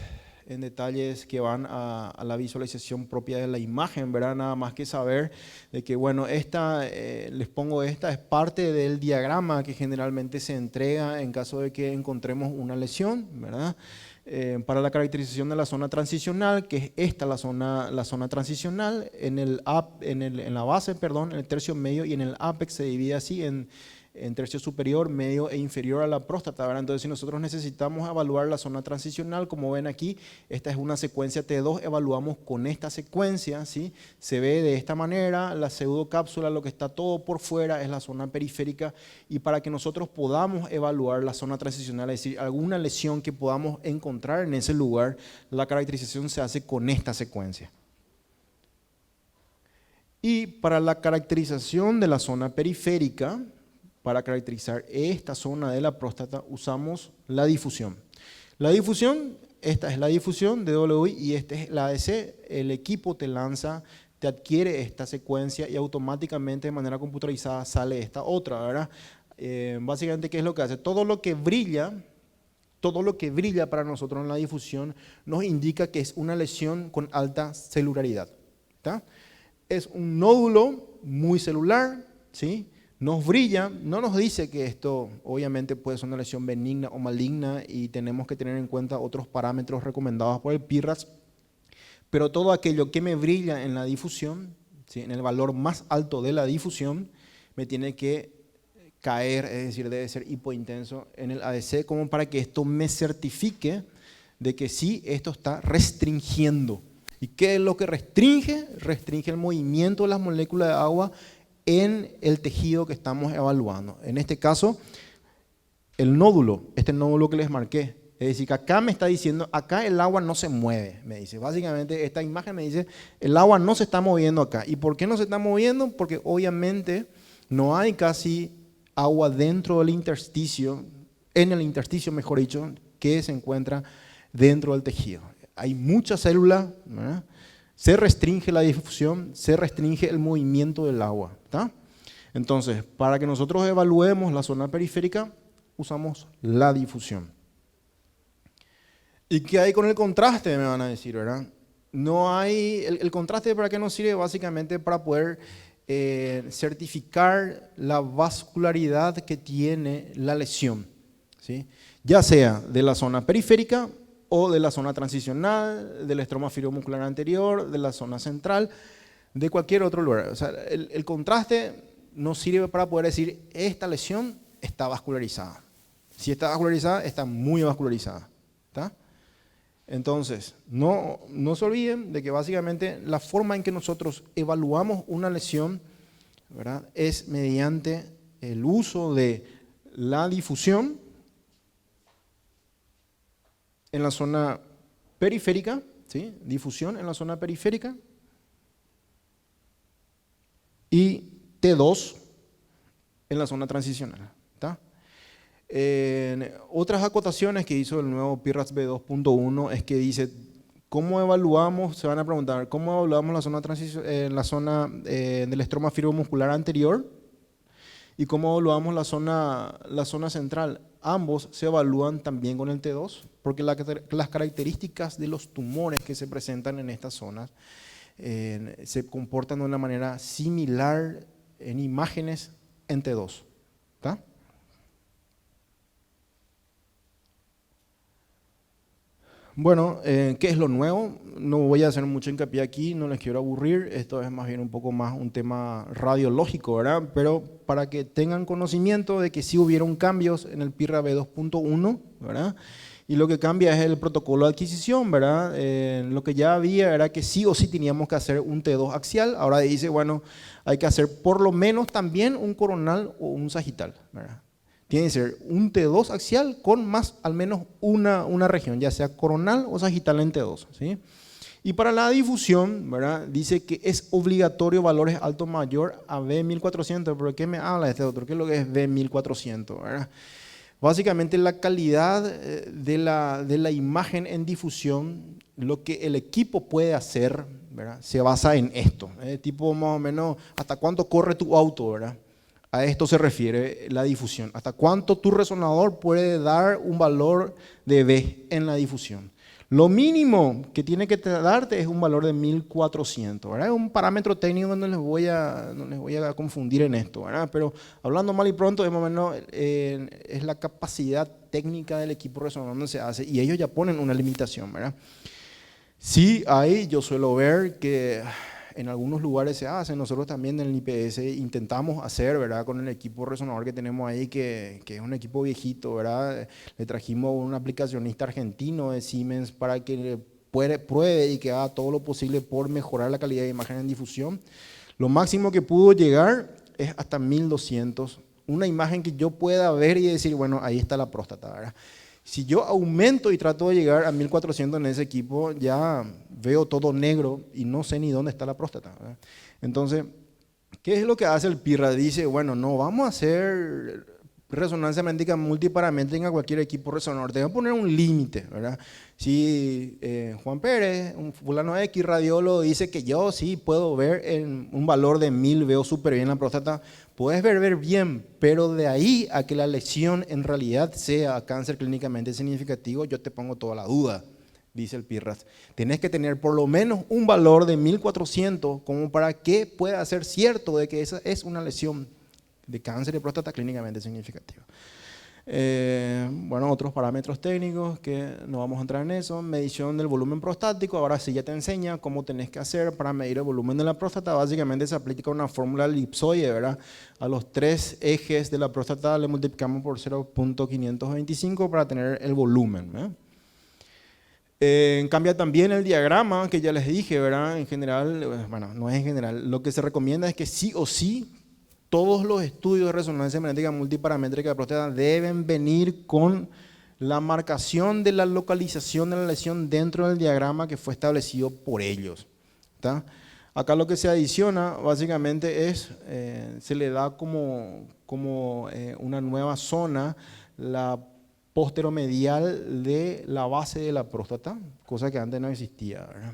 que van a la visualización propia de la imagen, ¿verdad? Nada más que saber de que, bueno, les pongo esta, es parte del diagrama que generalmente se entrega en caso de que encontremos una lesión, ¿verdad? Para la caracterización de la zona transicional, que es esta la zona transicional, en la base, perdón, en el tercio medio y en el ápex se divide así en tercio superior, medio e inferior a la próstata, ¿verdad? Entonces, si nosotros necesitamos evaluar la zona transicional, como ven aquí, esta es una secuencia T2, evaluamos con esta secuencia, ¿sí? Se ve de esta manera, la pseudocápsula, lo que está todo por fuera es la zona periférica, y para que nosotros podamos evaluar la zona transicional, es decir, alguna lesión que podamos encontrar en ese lugar, la caracterización se hace con esta secuencia. Y para la caracterización de la zona periférica, para caracterizar esta zona de la próstata usamos la difusión. La difusión, esta es la difusión de WI y esta es la ADC. El equipo te adquiere esta secuencia y automáticamente de manera computarizada sale esta otra, ¿verdad? Básicamente, ¿qué es lo que hace? Todo lo que brilla para nosotros en la difusión nos indica que es una lesión con alta celularidad, ¿tá? Es un nódulo muy celular, ¿sí? Nos brilla, no nos dice que esto obviamente puede ser una lesión benigna o maligna y tenemos que tener en cuenta otros parámetros recomendados por el PIRATS, pero todo aquello que me brilla en la difusión, ¿sí? En el valor más alto de la difusión, me tiene que caer, es decir, debe ser hipointenso en el ADC, como para que esto me certifique de que sí, esto está restringiendo. ¿Y qué es lo que restringe? Restringe el movimiento de las moléculas de agua en el tejido que estamos evaluando. En este caso, el nódulo, este nódulo que les marqué. Es decir, que acá me está diciendo, acá el agua no se mueve, me dice. Básicamente esta imagen me dice, el agua no se está moviendo acá. ¿Y por qué no se está moviendo? Porque obviamente no hay casi agua dentro del intersticio, en el intersticio mejor dicho, que se encuentra dentro del tejido. Hay muchas células, ¿verdad? Se restringe la difusión, se restringe el movimiento del agua, ¿tá? Entonces, para que nosotros evaluemos la zona periférica, usamos la difusión. ¿Y qué hay con el contraste? Me van a decir, ¿verdad? No hay, el contraste ¿para qué nos sirve? Básicamente para poder certificar la vascularidad que tiene la lesión, ¿sí? Ya sea de la zona periférica o de la zona transicional, del estroma fibromuscular anterior, de la zona central, de cualquier otro lugar. O sea, el contraste nos sirve para poder decir, esta lesión está vascularizada. Si está vascularizada, está muy vascularizada, ¿tá? Entonces, no se olviden de que básicamente la forma en que nosotros evaluamos una lesión, ¿verdad?, es mediante el uso de la difusión en la zona periférica, ¿sí? Difusión en la zona periférica, y T2 en la zona transicional, ¿tá? Otras acotaciones que hizo el nuevo PIRATS V2.1 es que dice, ¿cómo evaluamos? Se van a preguntar, ¿cómo evaluamos la zona del estroma fibromuscular anterior? ¿Y cómo evaluamos la zona central? Ambos se evalúan también con el T2, porque las características de los tumores que se presentan en estas zonas se comportan de una manera similar en imágenes en T2, ¿tá? Bueno, ¿qué es lo nuevo? No voy a hacer mucho hincapié aquí, no les quiero aburrir, esto es más bien un poco más un tema radiológico, ¿verdad? Pero para que tengan conocimiento de que sí hubieron cambios en el PIRA V2.1, ¿verdad? Y lo que cambia es el protocolo de adquisición, ¿verdad? Lo que ya había era que sí o sí teníamos que hacer un T2 axial, ahora dice, bueno, hay que hacer por lo menos también un coronal o un sagital, ¿verdad? Tiene que ser un T2 axial con más al menos una región, ya sea coronal o sagital en T2, ¿sí? Y para la difusión, ¿verdad? Dice que es obligatorio valores alto mayor a B1400. ¿Pero qué me habla este otro? ¿Qué es lo que es B1400? ¿Verdad? Básicamente la calidad de la imagen en difusión, lo que el equipo puede hacer, ¿verdad? Se basa en esto. Tipo más o menos, ¿hasta cuánto corre tu auto? ¿Verdad? A esto se refiere la difusión. ¿Hasta cuánto tu resonador puede dar un valor de B en la difusión? Lo mínimo que tiene que darte es un valor de 1400, ¿verdad? Es un parámetro técnico, no les voy a confundir en esto, ¿verdad? Pero hablando mal y pronto, es más o menos es la capacidad técnica del equipo resonador donde se hace, y ellos ya ponen una limitación, ¿verdad? Sí, ahí yo suelo ver que en algunos lugares se hace, nosotros también en el IPS intentamos hacer, ¿verdad? Con el equipo resonador que tenemos ahí, que es un equipo viejito, ¿verdad? Le trajimos un aplicacionista argentino de Siemens para que pruebe y que haga todo lo posible por mejorar la calidad de imagen en difusión. Lo máximo que pudo llegar es hasta 1200, una imagen que yo pueda ver y decir, bueno, ahí está la próstata, ¿verdad? Si yo aumento y trato de llegar a 1400 en ese equipo, ya veo todo negro y no sé ni dónde está la próstata, ¿verdad? Entonces, ¿qué es lo que hace el PIRA? Dice, bueno, no vamos a hacer resonancia magnética multiparamétrica a cualquier equipo resonador, tengo que poner un límite, ¿verdad? Si Juan Pérez, un fulano X radiólogo, dice que yo sí puedo ver en un valor de 1000, veo súper bien la próstata, puedes ver bien, pero de ahí a que la lesión en realidad sea cáncer clínicamente significativo, yo te pongo toda la duda, dice el PIRAS. Tenés que tener por lo menos un valor de 1400 como para que pueda ser cierto de que esa es una lesión de cáncer de próstata clínicamente significativa. Bueno, otros parámetros técnicos que no vamos a entrar en eso, medición del volumen prostático, ahora sí ya te enseña cómo tenés que hacer para medir el volumen de la próstata, básicamente se aplica una fórmula elipsoide, ¿verdad? A los 3 ejes de la próstata le multiplicamos por 0.525 para tener el volumen, cambia también el diagrama que ya les dije, ¿verdad? En general, bueno, no es en general, lo que se recomienda es que sí o sí todos los estudios de resonancia magnética multiparamétrica de próstata deben venir con la marcación de la localización de la lesión dentro del diagrama que fue establecido por ellos, ¿tá? Acá lo que se adiciona básicamente es, se le da como una nueva zona, la posteromedial de la base de la próstata, cosa que antes no existía, ¿verdad?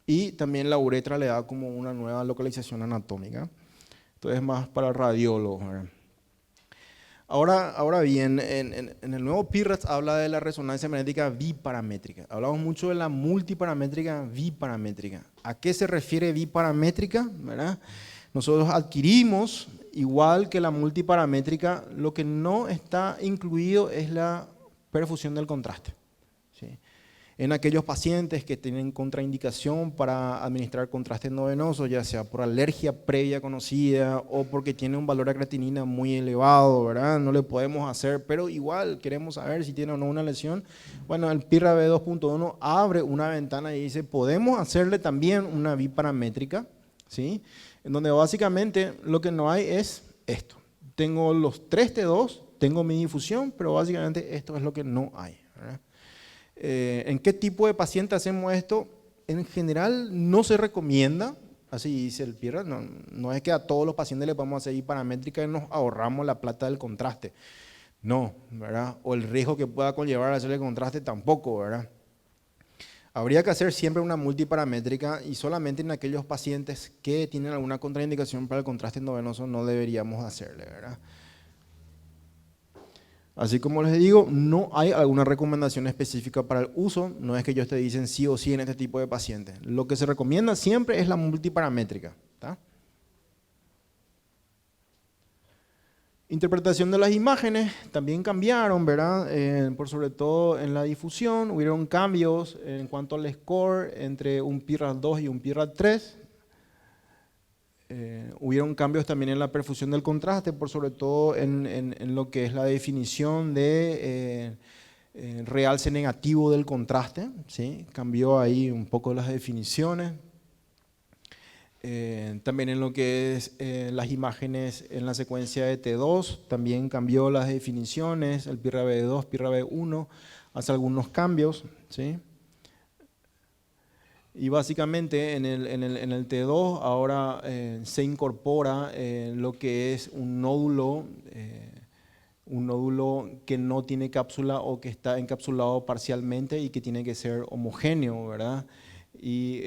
Y también la uretra le da como una nueva localización anatómica. Entonces es más para el radiólogo, ¿verdad? Ahora bien, en el nuevo PIRAS habla de la resonancia magnética biparamétrica. Hablamos mucho de la multiparamétrica biparamétrica. ¿A qué se refiere biparamétrica? ¿Verdad? Nosotros adquirimos, igual que la multiparamétrica, lo que no está incluido es la perfusión del contraste, ¿sí? En aquellos pacientes que tienen contraindicación para administrar contraste no venoso, ya sea por alergia previa conocida o porque tiene un valor de creatinina muy elevado, ¿verdad? No le podemos hacer, pero igual queremos saber si tiene o no una lesión. Bueno, el PIRA B2.1 abre una ventana y dice, podemos hacerle también una biparamétrica, ¿sí? En donde básicamente lo que no hay es esto. Tengo los 3 T2, tengo mi difusión, pero básicamente esto es lo que no hay, ¿verdad? ¿En qué tipo de paciente hacemos esto? En general no se recomienda, así dice el PIRA, no es que a todos los pacientes le podemos hacer biparamétrica y nos ahorramos la plata del contraste, no, ¿verdad? O el riesgo que pueda conllevar a hacerle contraste tampoco, ¿verdad? Habría que hacer siempre una multiparamétrica y solamente en aquellos pacientes que tienen alguna contraindicación para el contraste endovenoso no deberíamos hacerle, ¿verdad? Así como les digo, no hay alguna recomendación específica para el uso, no es que ellos te dicen sí o sí en este tipo de pacientes. Lo que se recomienda siempre es la multiparamétrica, ¿tá? Interpretación de las imágenes también cambiaron, ¿verdad? Por sobre todo en la difusión, hubieron cambios en cuanto al score entre un PIRAS 2 y un PIRAS 3. Hubieron cambios también en la perfusión del contraste, por sobre todo en lo que es la definición de realce negativo del contraste, ¿sí? Cambió ahí un poco las definiciones. También en lo que es las imágenes en la secuencia de T2, también cambió las definiciones, el PIRA B2, PIRA B1, hace algunos cambios, ¿sí? Y básicamente en el T2 ahora se incorpora lo que es un nódulo que no tiene cápsula o que está encapsulado parcialmente y que tiene que ser homogéneo, ¿verdad? Y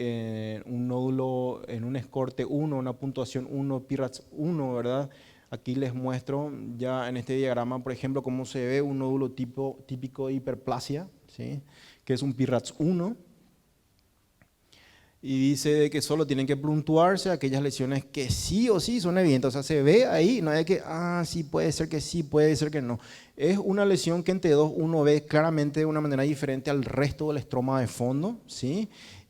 un nódulo en un escorte 1, una puntuación 1, PIRADS 1, ¿verdad? Aquí les muestro ya en este diagrama, por ejemplo, cómo se ve un nódulo típico de hiperplasia, ¿sí? Que es un PIRADS 1. Y dice de que solo tienen que puntuarse aquellas lesiones que sí o sí son evidentes. O sea, se ve ahí, no hay que, sí, puede ser que sí, puede ser que no. Es una lesión que en T2 uno ve claramente de una manera diferente al resto del estroma de fondo, ¿sí?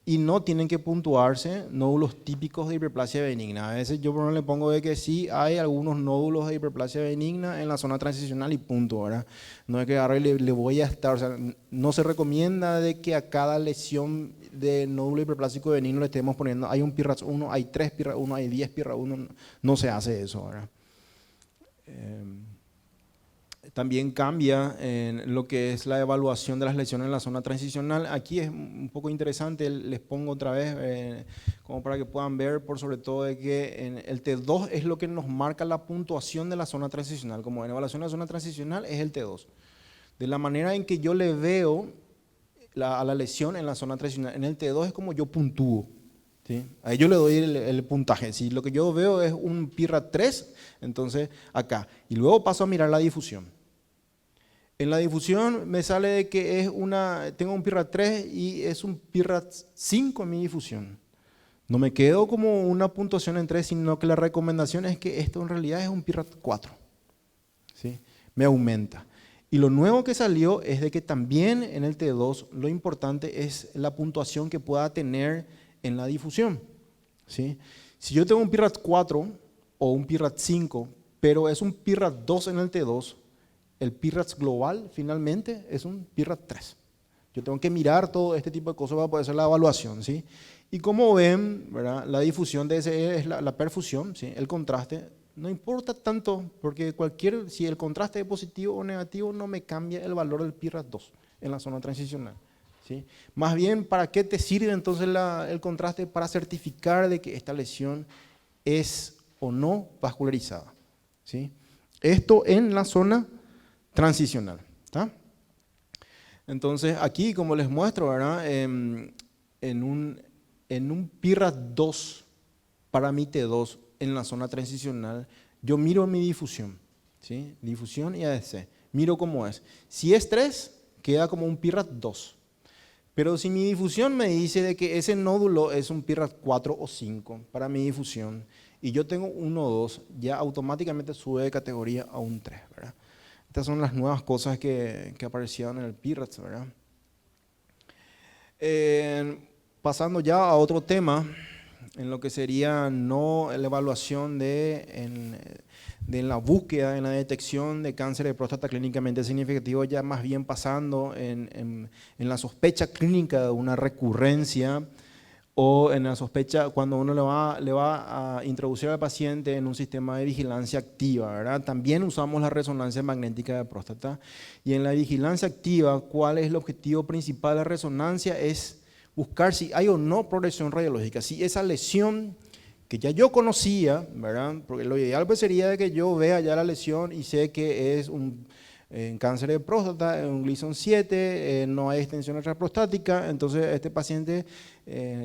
Y no tienen que puntuarse nódulos típicos de hiperplasia benigna. A veces yo por ejemplo le pongo de que sí hay algunos nódulos de hiperplasia benigna en la zona transicional y punto, ¿verdad? No es que agarre y le voy a estar, o sea, no se recomienda de que a cada lesión de nódulo hiperplásico benigno le estemos poniendo, hay un PIRADS 1, hay 3 PIRADS 1, hay 10 PIRADS 1, no se hace eso, ¿verdad? También cambia en lo que es la evaluación de las lesiones en la zona transicional. Aquí es un poco interesante, les pongo otra vez como para que puedan ver, por sobre todo de que en el T2 es lo que nos marca la puntuación de la zona transicional. Como en evaluación de la zona transicional es el T2. De la manera en que yo le veo a la lesión en la zona transicional, en el T2 es como yo puntúo. ¿Sí? Ahí yo le doy el puntaje. Si lo que yo veo es un PIRADS 3, entonces acá. Y luego paso a mirar la difusión. En la difusión me sale de que tengo un PIRADS 3 y es un PIRADS 5 en mi difusión. No me quedo como una puntuación en 3, sino que la recomendación es que esto en realidad es un PIRADS 4. ¿Sí? Me aumenta. Y lo nuevo que salió es de que también en el T2 lo importante es la puntuación que pueda tener en la difusión. ¿Sí? Si yo tengo un PIRADS 4 o un PIRADS 5, pero es un PIRADS 2 en el T2, el PIRADS global finalmente es un PIRADS 3. Yo tengo que mirar todo este tipo de cosas para poder hacer la evaluación, ¿sí? Y como ven, ¿verdad? La difusión de ese es la perfusión, ¿sí? El contraste no importa tanto porque si el contraste es positivo o negativo no me cambia el valor del PIRADS 2 en la zona transicional, ¿sí? Más bien, ¿para qué te sirve entonces el contraste? Para certificar de que esta lesión es o no vascularizada, ¿sí? Esto en la zona transicional. ¿Está? Entonces aquí, como les muestro, ¿verdad? En un PIRADS 2 para mi T2 en la zona transicional, yo miro mi difusión, ¿sí? Difusión y ADC, miro cómo es. Si es 3, queda como un PIRADS 2. Pero si mi difusión me dice de que ese nódulo es un PIRADS 4 o 5 para mi difusión y yo tengo 1 o 2, ya automáticamente sube de categoría a un 3, ¿verdad? Estas son las nuevas cosas que aparecieron en el PIRADS, ¿verdad? Pasando ya a otro tema, en lo que sería no la evaluación de la búsqueda, en la detección de cáncer de próstata clínicamente significativo, ya más bien pasando en la sospecha clínica de una recurrencia o en la sospecha cuando uno le va a introducir al paciente en un sistema de vigilancia activa, ¿verdad? También usamos la resonancia magnética de próstata. Y en la vigilancia activa, ¿cuál es el objetivo principal de la resonancia? Es buscar si hay o no progresión radiológica, si esa lesión que ya yo conocía, ¿verdad? Porque lo ideal pues sería de que yo vea ya la lesión y sé que es un cáncer de próstata, un Gleason 7, no hay extensión extraprostática, entonces este paciente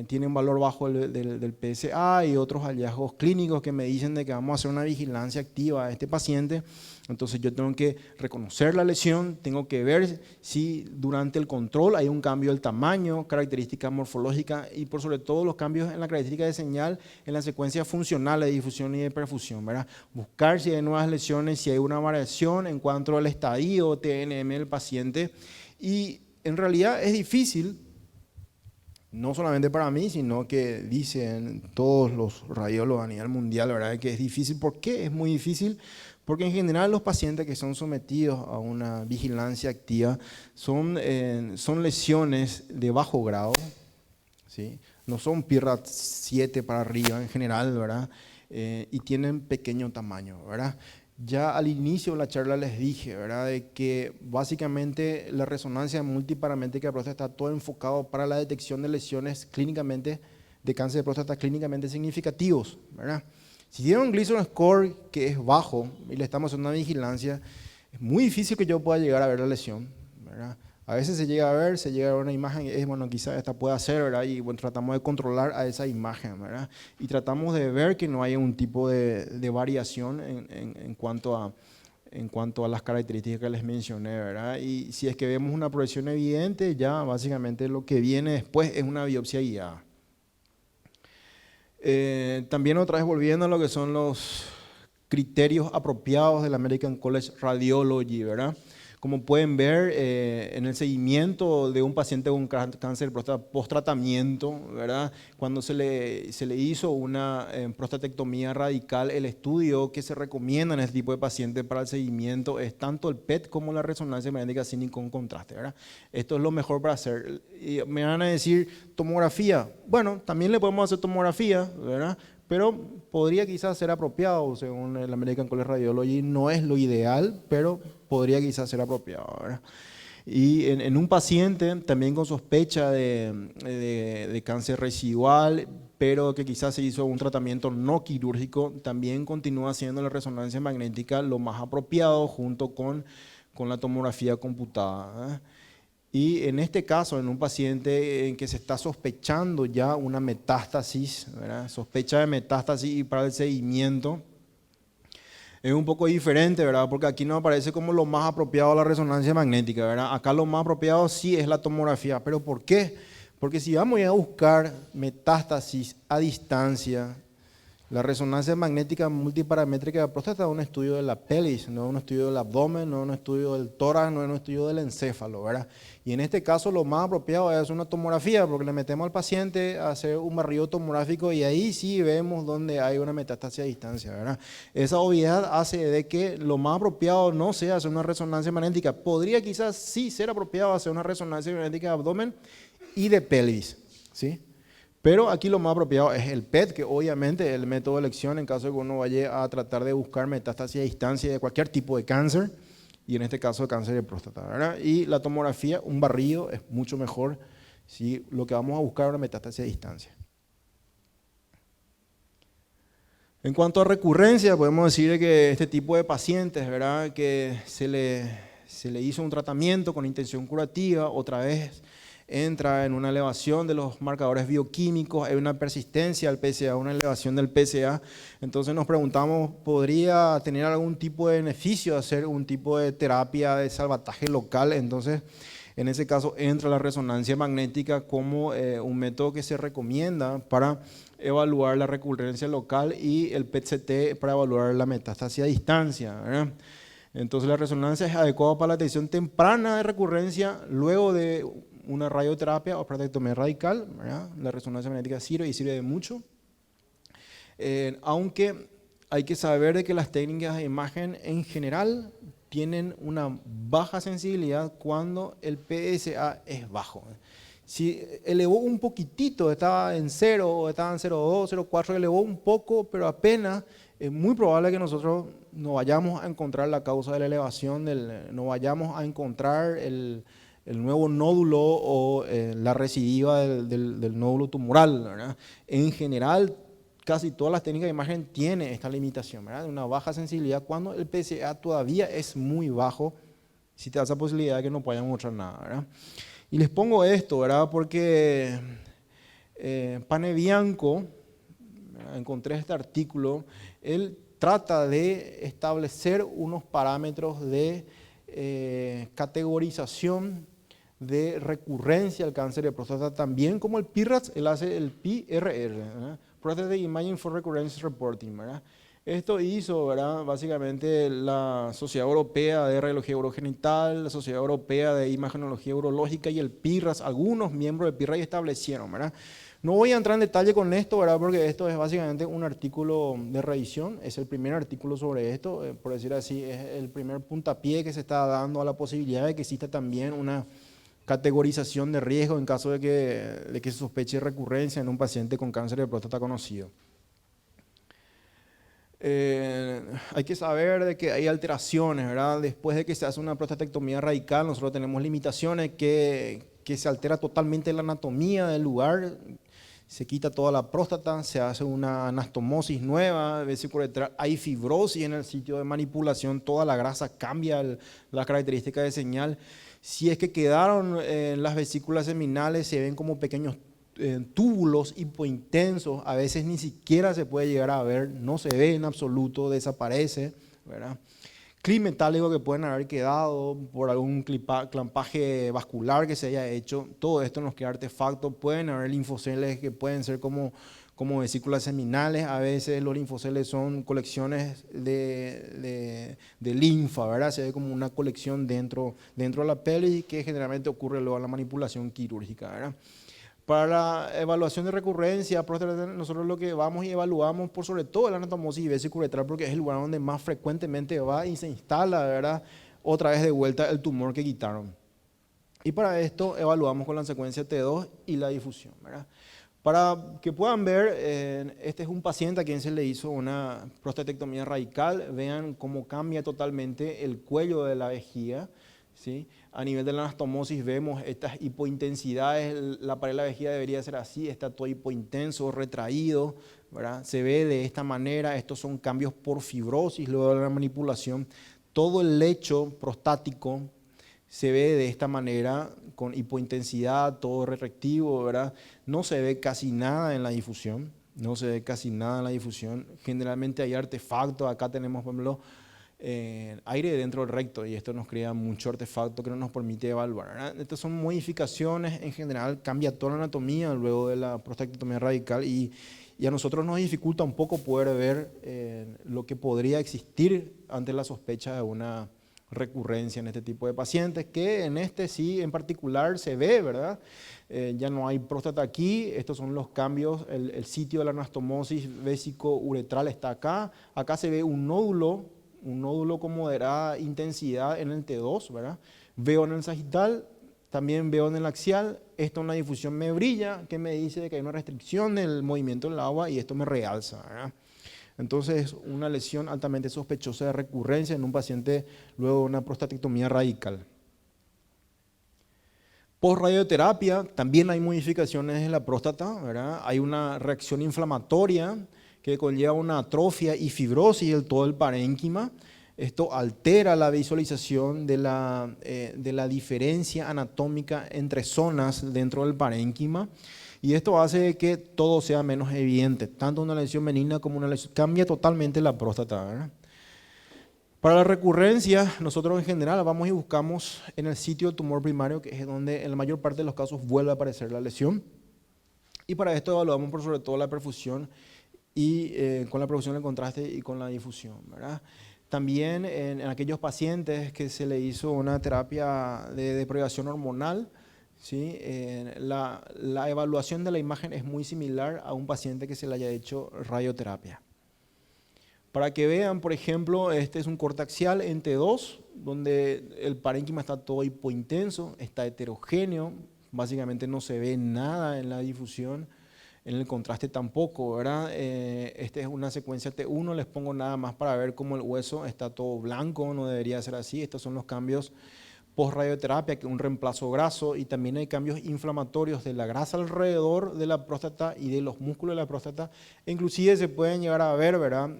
tiene un valor bajo del PSA y otros hallazgos clínicos que me dicen de que vamos a hacer una vigilancia activa a este paciente. Entonces yo tengo que reconocer la lesión, tengo que ver si durante el control hay un cambio del tamaño, característica morfológica y por sobre todo los cambios en la característica de señal en la secuencia funcional de difusión y de perfusión, ¿verdad? Buscar si hay nuevas lesiones, si hay una variación en cuanto al estadio TNM del paciente. Y en realidad es difícil, no solamente para mí, sino que dicen todos los radiólogos a nivel mundial, ¿verdad? Que es difícil. ¿Por qué es muy difícil? Porque en general los pacientes que son sometidos a una vigilancia activa son lesiones de bajo grado, ¿sí? No son PIRADS 7 para arriba en general, ¿verdad? Y tienen pequeño tamaño, ¿verdad? Ya al inicio de la charla les dije, ¿verdad?, de que básicamente la resonancia multiparamétrica de próstata está todo enfocado para la detección de lesiones clínicamente, de cáncer de próstata clínicamente significativos, ¿verdad? Si tiene un Gleason score que es bajo y le estamos haciendo una vigilancia, es muy difícil que yo pueda llegar a ver la lesión, ¿verdad? A veces se llega a ver una imagen y es, bueno, quizás esta pueda ser, ¿verdad? Y bueno, tratamos de controlar a esa imagen, ¿verdad? Y tratamos de ver que no haya un tipo de variación en cuanto a las características que les mencioné, ¿verdad? Y si es que vemos una progresión evidente, ya básicamente lo que viene después es una biopsia guiada. También otra vez volviendo a lo que son los criterios apropiados del American College Radiology, ¿verdad? Como pueden ver, en el seguimiento de un paciente con cáncer de próstata post-tratamiento, ¿verdad?, cuando se le hizo una prostatectomía radical, el estudio que se recomienda en este tipo de pacientes para el seguimiento es tanto el PET como la resonancia magnética sin y con contraste, ¿verdad? Esto es lo mejor para hacer. Y me van a decir, tomografía. Bueno, también le podemos hacer tomografía, ¿verdad?, pero podría quizás ser apropiado, según el American College Radiology, no es lo ideal, pero podría quizás ser apropiado, ¿verdad? Y en un paciente también con sospecha de cáncer residual, pero que quizás se hizo un tratamiento no quirúrgico, también continúa siendo la resonancia magnética lo más apropiado junto con la tomografía computada, ¿verdad? Y en este caso, en un paciente en que se está sospechando ya una metástasis, ¿verdad?, sospecha de metástasis, y para el seguimiento es un poco diferente, ¿verdad?, porque aquí no aparece como lo más apropiado la resonancia magnética, ¿verdad? Acá lo más apropiado sí es la tomografía. ¿Pero por qué? Porque si vamos a buscar metástasis a distancia, la resonancia magnética multiparamétrica de próstata es un estudio de la pelvis, no es un estudio del abdomen, no es un estudio del tórax, no es un estudio del encéfalo, ¿verdad? Y en este caso lo más apropiado es una tomografía, porque le metemos al paciente a hacer un barrido tomográfico y ahí sí vemos donde hay una metástasis a distancia, ¿verdad? Esa obviedad hace de que lo más apropiado no sea hacer una resonancia magnética. Podría quizás sí ser apropiado hacer una resonancia magnética de abdomen y de pelvis, ¿sí? Pero aquí lo más apropiado es el PET, que obviamente es el método de elección en caso de que uno vaya a tratar de buscar metástasis a distancia de cualquier tipo de cáncer, y en este caso cáncer de próstata, ¿verdad? Y la tomografía, un barrido, es mucho mejor si lo que vamos a buscar es una metástasis a distancia. En cuanto a recurrencia, podemos decir que este tipo de pacientes, ¿verdad?, que se le hizo un tratamiento con intención curativa, otra vez entra en una elevación de los marcadores bioquímicos, hay una persistencia al PSA, una elevación del PSA. Entonces nos preguntamos, ¿podría tener algún tipo de beneficio hacer un tipo de terapia de salvataje local? Entonces, en ese caso entra la resonancia magnética como un método que se recomienda para evaluar la recurrencia local, y el PET-CT para evaluar la metástasis a distancia, ¿verdad? Entonces la resonancia es adecuada para la detección temprana de recurrencia luego de una radioterapia o prostatectomía radical, ¿verdad? La resonancia magnética sirve y sirve de mucho, aunque hay que saber de que las técnicas de imagen en general tienen una baja sensibilidad cuando el PSA es bajo. Si elevó un poquitito, estaba en 0 o estaba en 0,2, 0,4, elevó un poco, pero apenas, es muy probable que nosotros no vayamos a encontrar la causa de la elevación, no vayamos a encontrar el nuevo nódulo o la recidiva del nódulo tumoral, ¿verdad? En general, casi todas las técnicas de imagen tienen esta limitación, ¿verdad?, una baja sensibilidad cuando el PSA todavía es muy bajo, si te da esa posibilidad de que no puedan mostrar nada, ¿verdad? Y les pongo esto, ¿verdad?, porque Panebianco, encontré este artículo, él trata de establecer unos parámetros de categorización de recurrencia al cáncer de próstata, también como el PIRADS, él hace el PRR, ¿verdad?, Prostate Imaging for Recurrence Reporting, ¿verdad? Esto hizo, ¿verdad?, básicamente la Sociedad Europea de Radiología Urogenital, la Sociedad Europea de Imagenología Urológica y el PIRAS, algunos miembros del PIRAS establecieron, ¿verdad? No voy a entrar en detalle con esto, ¿verdad?, porque esto es básicamente un artículo de revisión, es el primer artículo sobre esto, por decir así, es el primer puntapié que se está dando a la posibilidad de que exista también una categorización de riesgo en caso de que se sospeche recurrencia en un paciente con cáncer de próstata conocido. Hay que saber de que hay alteraciones, ¿verdad? Después de que se hace una prostatectomía radical, nosotros tenemos limitaciones que se altera totalmente la anatomía del lugar, se quita toda la próstata, se hace una anastomosis nueva, vesicoureteral, hay fibrosis en el sitio de manipulación, toda la grasa cambia las características de señal. Si es que quedaron las vesículas seminales, se ven como pequeños túbulos hipointensos, a veces ni siquiera se puede llegar a ver, no se ve en absoluto, desaparece, ¿verdad? Clip metálico que pueden haber quedado por algún clampaje vascular que se haya hecho, todo esto nos queda artefacto. Pueden haber linfoceles que pueden ser como vesículas seminales, a veces los linfoceles son colecciones de linfa, ¿verdad? Se ve como una colección dentro de la pelvis que generalmente ocurre luego en la manipulación quirúrgica, ¿verdad? Para la evaluación de recurrencia, nosotros lo que vamos y evaluamos por sobre todo la anastomosis y vesicoureteral porque es el lugar donde más frecuentemente va y se instala, ¿verdad? Otra vez de vuelta el tumor que quitaron. Y para esto evaluamos con la secuencia T2 y la difusión, ¿verdad? Para que puedan ver, este es un paciente a quien se le hizo una prostatectomía radical. Vean cómo cambia totalmente el cuello de la vejiga, ¿sí? A nivel de la anastomosis vemos estas hipointensidades, la pared de la vejiga debería ser así, está todo hipointenso, retraído, ¿verdad? Se ve de esta manera, estos son cambios por fibrosis, luego de la manipulación. Todo el lecho prostático se ve de esta manera, con hipointensidad, todo retractivo, ¿verdad? No se ve casi nada en la difusión, no se ve casi nada en la difusión. Generalmente hay artefactos, acá tenemos, por ejemplo, aire dentro del recto y esto nos crea mucho artefacto que no nos permite evaluar, ¿verdad? Estas son modificaciones, en general cambia toda la anatomía luego de la prostatectomía radical y a nosotros nos dificulta un poco poder ver lo que podría existir ante la sospecha de una recurrencia en este tipo de pacientes, que en este sí en particular se ve, ¿verdad? Ya no hay próstata aquí, estos son los cambios, el sitio de la anastomosis vesicouretral está acá, acá se ve un nódulo con moderada intensidad en el T2, ¿verdad? Veo en el sagital, también veo en el axial, esto en la difusión me brilla, que me dice que hay una restricción del movimiento del agua y esto me realza, ¿verdad? Entonces, una lesión altamente sospechosa de recurrencia en un paciente luego de una prostatectomía radical. Post-radioterapia, también hay modificaciones en la próstata, ¿verdad? Hay una reacción inflamatoria que conlleva una atrofia y fibrosis de todo el parénquima. Esto altera la visualización de la diferencia anatómica entre zonas dentro del parénquima. Y esto hace que todo sea menos evidente, tanto una lesión benigna como una lesión. Cambia totalmente la próstata, ¿verdad? Para la recurrencia, nosotros en general vamos y buscamos en el sitio del tumor primario, que es donde en la mayor parte de los casos vuelve a aparecer la lesión. Y para esto evaluamos por sobre todo la perfusión y con la perfusión del contraste y con la difusión, ¿verdad? También en aquellos pacientes que se le hizo una terapia de deprivación hormonal, ¿sí? La evaluación de la imagen es muy similar a un paciente que se le haya hecho radioterapia. Para que vean, por ejemplo, este es un corte axial en T2, donde el parénquima está todo hipointenso, está heterogéneo, básicamente no se ve nada en la difusión, en el contraste tampoco, ¿verdad? Esta es una secuencia T1, les pongo nada más para ver cómo el hueso está todo blanco, no debería ser así. Estos son los cambios post-radioterapia, que es un reemplazo graso, y también hay cambios inflamatorios de la grasa alrededor de la próstata y de los músculos de la próstata. Inclusive se pueden llegar a ver, ¿verdad?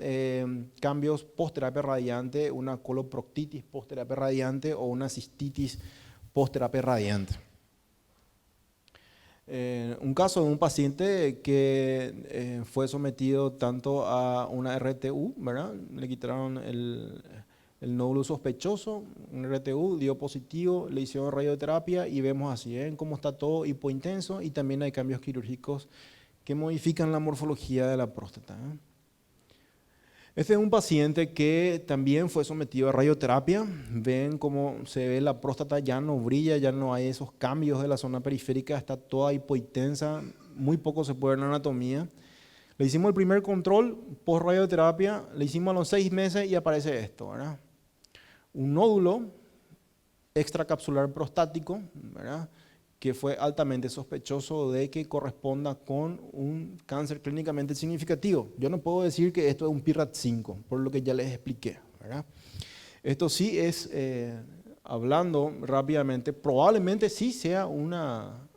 Cambios post-terapia radiante, una coloproctitis post-terapia radiante o una cistitis post-terapia radiante. Un caso de un paciente que fue sometido tanto a una RTU, ¿verdad? Le quitaron el nódulo sospechoso, un RTU dio positivo, le hicieron radioterapia y vemos así, ¿ven? Cómo está todo hipointenso y también hay cambios quirúrgicos que modifican la morfología de la próstata, ¿eh? Este es un paciente que también fue sometido a radioterapia. Ven cómo se ve la próstata, ya no brilla, ya no hay esos cambios de la zona periférica, está toda hipointensa, muy poco se puede ver en la anatomía. Le hicimos el primer control post radioterapia, le hicimos a los 6 meses y aparece esto, ¿verdad? Un nódulo extracapsular prostático, ¿verdad? que fue altamente sospechoso de que corresponda con un cáncer clínicamente significativo. Yo no puedo decir que esto es un PIRAT5, por lo que ya les expliqué, ¿verdad? Esto sí es, hablando rápidamente, probablemente sí sea una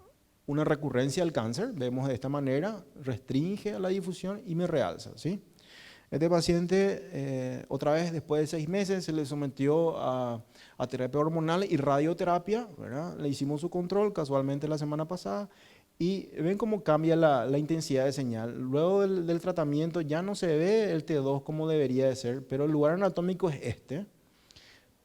recurrencia del cáncer. Vemos de esta manera, restringe a la difusión y me realza, ¿sí? Este paciente, otra vez después de 6 meses, se le sometió a terapia hormonal y radioterapia, ¿verdad? Le hicimos su control casualmente la semana pasada y ven cómo cambia la intensidad de señal. Luego del tratamiento ya no se ve el T2 como debería de ser, pero el lugar anatómico es este.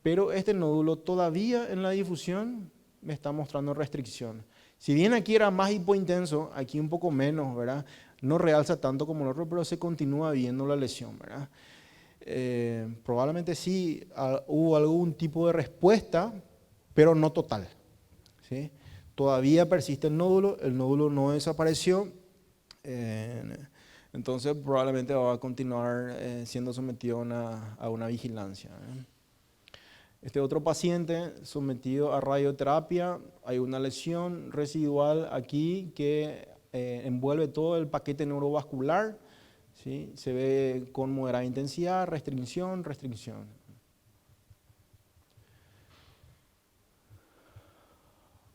Pero este nódulo todavía en la difusión me está mostrando restricción. Si bien aquí era más hipointenso, aquí un poco menos, ¿verdad? No realza tanto como el otro, pero se continúa viendo la lesión, ¿verdad? Probablemente sí hubo algún tipo de respuesta, pero no total, ¿sí? Todavía persiste el nódulo no desapareció, entonces probablemente va a continuar siendo sometido a una vigilancia, ¿verdad? Este otro paciente sometido a radioterapia, hay una lesión residual aquí que envuelve todo el paquete neurovascular, ¿sí? Se ve con moderada intensidad, restricción.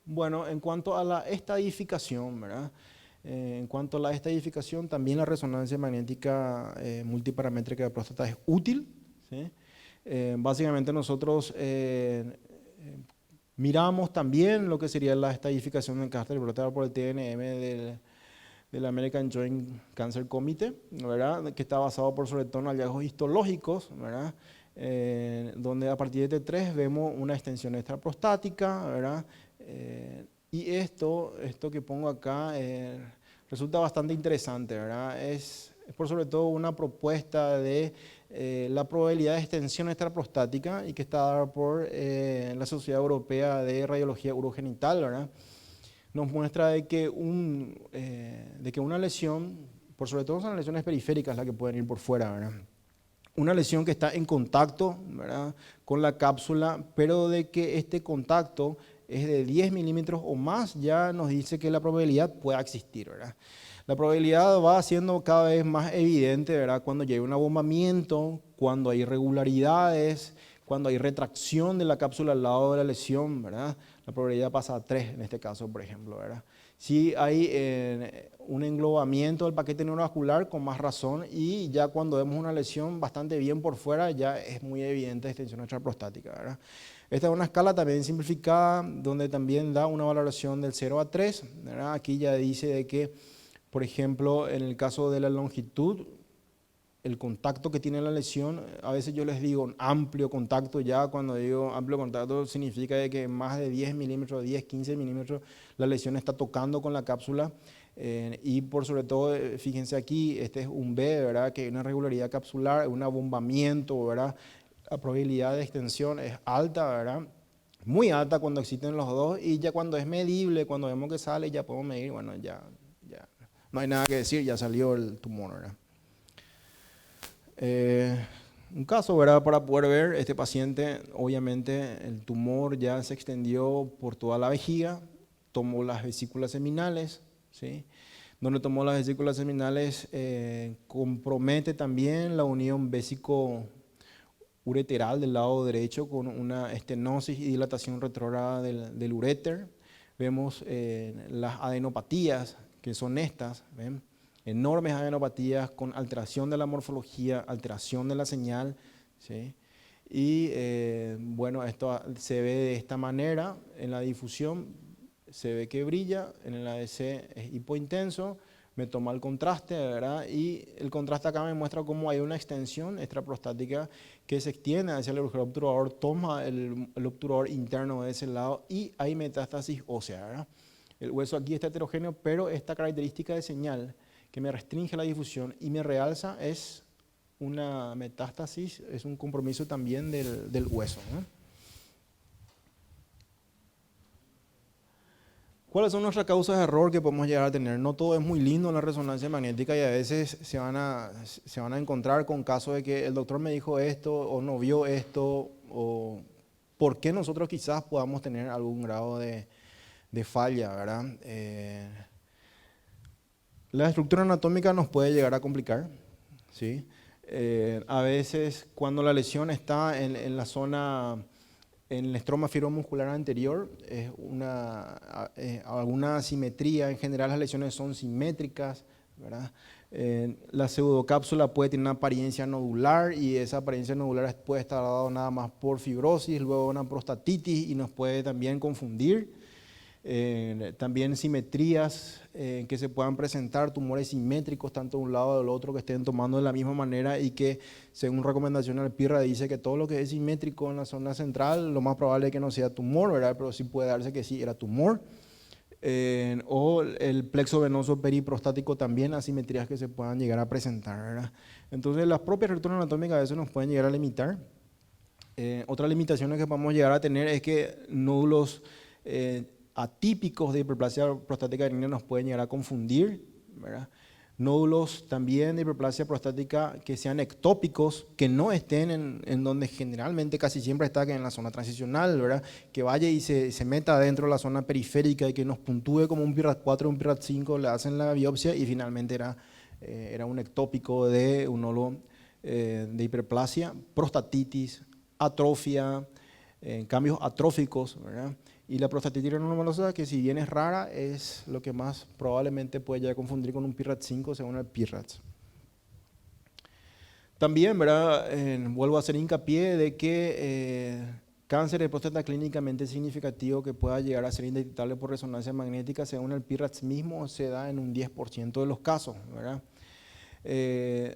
Bueno, en cuanto a la estadificación, ¿verdad? En cuanto a la estadificación, también la resonancia magnética multiparamétrica de próstata es útil, ¿sí? Básicamente nosotros miramos también lo que sería la estadificación del cáncer de próstata por el TNM del American Joint Cancer Committee, ¿verdad? Que está basado por sobre todo en hallazgos histológicos, ¿verdad? Donde a partir de T3 vemos una extensión extraprostática, ¿verdad? Y esto que pongo acá resulta bastante interesante, ¿verdad? Es por sobre todo una propuesta de la probabilidad de extensión extraprostática y que está dada por la Sociedad Europea de Radiología Urogenital, ¿verdad? Nos muestra de que una lesión, por sobre todo son las lesiones periféricas las que pueden ir por fuera, ¿verdad? Una lesión que está en contacto, ¿verdad?, con la cápsula, pero de que este contacto es de 10 milímetros o más, ya nos dice que la probabilidad pueda existir, ¿verdad? La probabilidad va siendo cada vez más evidente, ¿verdad?, cuando llega un abombamiento, cuando hay irregularidades, cuando hay retracción de la cápsula al lado de la lesión, ¿verdad? La probabilidad pasa a 3 en este caso, por ejemplo, ¿verdad? Si hay un englobamiento del paquete neurovascular, con más razón, y ya cuando vemos una lesión bastante bien por fuera, ya es muy evidente extensión extraprostática, ¿verdad? Esta es una escala también simplificada, donde también da una valoración del 0 a 3, ¿verdad? Aquí ya dice de que, por ejemplo, en el caso de la longitud, el contacto que tiene la lesión, a veces yo les digo un amplio contacto. Ya cuando digo amplio contacto significa de que más de 10 milímetros, 10, 15 milímetros, la lesión está tocando con la cápsula. Y por sobre todo, fíjense aquí, este es un B, ¿verdad?, que hay una regularidad capsular, un abombamiento, ¿verdad? La probabilidad de extensión es alta, ¿verdad? Muy alta cuando existen los dos, y ya cuando es medible, cuando vemos que sale, ya podemos medir, bueno, ya no hay nada que decir, ya salió el tumor, ¿verdad? Un caso, ¿verdad?, para poder ver, este paciente, obviamente el tumor ya se extendió por toda la vejiga, tomó las vesículas seminales, ¿sí? Donde tomó las vesículas seminales compromete también la unión vésico-ureteral del lado derecho, con una estenosis y dilatación retrógrada del uréter. Vemos las adenopatías, que son estas, ¿ven?, enormes adenopatías con alteración de la morfología, alteración de la señal, ¿sí? Y bueno, esto se ve de esta manera en la difusión, se ve que brilla, en el ADC es hipointenso, me toma el contraste, ¿verdad? Y el contraste acá me muestra cómo hay una extensión extraprostática que se extiende hacia el agujero obturador, toma el obturador interno de ese lado y hay metástasis ósea, ¿verdad? El hueso aquí está heterogéneo, pero esta característica de señal que me restringe la difusión y me realza es una metástasis, es un compromiso también del hueso, ¿no? ¿Cuáles son nuestras causas de error que podemos llegar a tener? No todo es muy lindo en la resonancia magnética, y a veces se van a encontrar con casos de que el doctor me dijo esto o no vio esto, o por qué nosotros quizás podamos tener algún grado de de falla, ¿verdad? La estructura anatómica nos puede llegar a complicar, ¿sí? A veces cuando la lesión está en la zona, en el estroma fibromuscular anterior, es alguna asimetría. En general las lesiones son simétricas, ¿verdad? La pseudocápsula puede tener una apariencia nodular y esa apariencia nodular puede estar dada nada más por fibrosis, luego una prostatitis y nos puede también confundir. También simetrías que se puedan presentar, tumores simétricos tanto de un lado o del otro que estén tomando de la misma manera y que según recomendación del PIRA dice que todo lo que es simétrico en la zona central lo más probable es que no sea tumor, ¿verdad? Pero sí puede darse que sí era tumor. O el plexo venoso periprostático también, asimetrías que se puedan llegar a presentar, ¿verdad? Entonces las propias estructuras anatómicas a veces nos pueden llegar a limitar. Otras limitaciones que podemos llegar a tener es que nódulos atípicos de hiperplasia prostática benigna nos pueden llegar a confundir, ¿verdad? Nódulos también de hiperplasia prostática que sean ectópicos, que no estén en donde generalmente casi siempre está, que en la zona transicional, ¿verdad? Que vaya y se meta dentro de la zona periférica y que nos puntúe como un PIRAT 4 o un PIRAT 5, le hacen la biopsia y finalmente era un ectópico de un nódulo de hiperplasia, prostatitis, atrofia, cambios atróficos, ¿verdad? Y la prostatitis granulosa, que si bien es rara, es lo que más probablemente puede llegar a confundir con un PIRAT 5 según el PIRATS. También, ¿verdad? Vuelvo a hacer hincapié de que cáncer de próstata clínicamente significativo que pueda llegar a ser indetectable por resonancia magnética, según el PIRATS mismo, se da en un 10% de los casos, ¿verdad?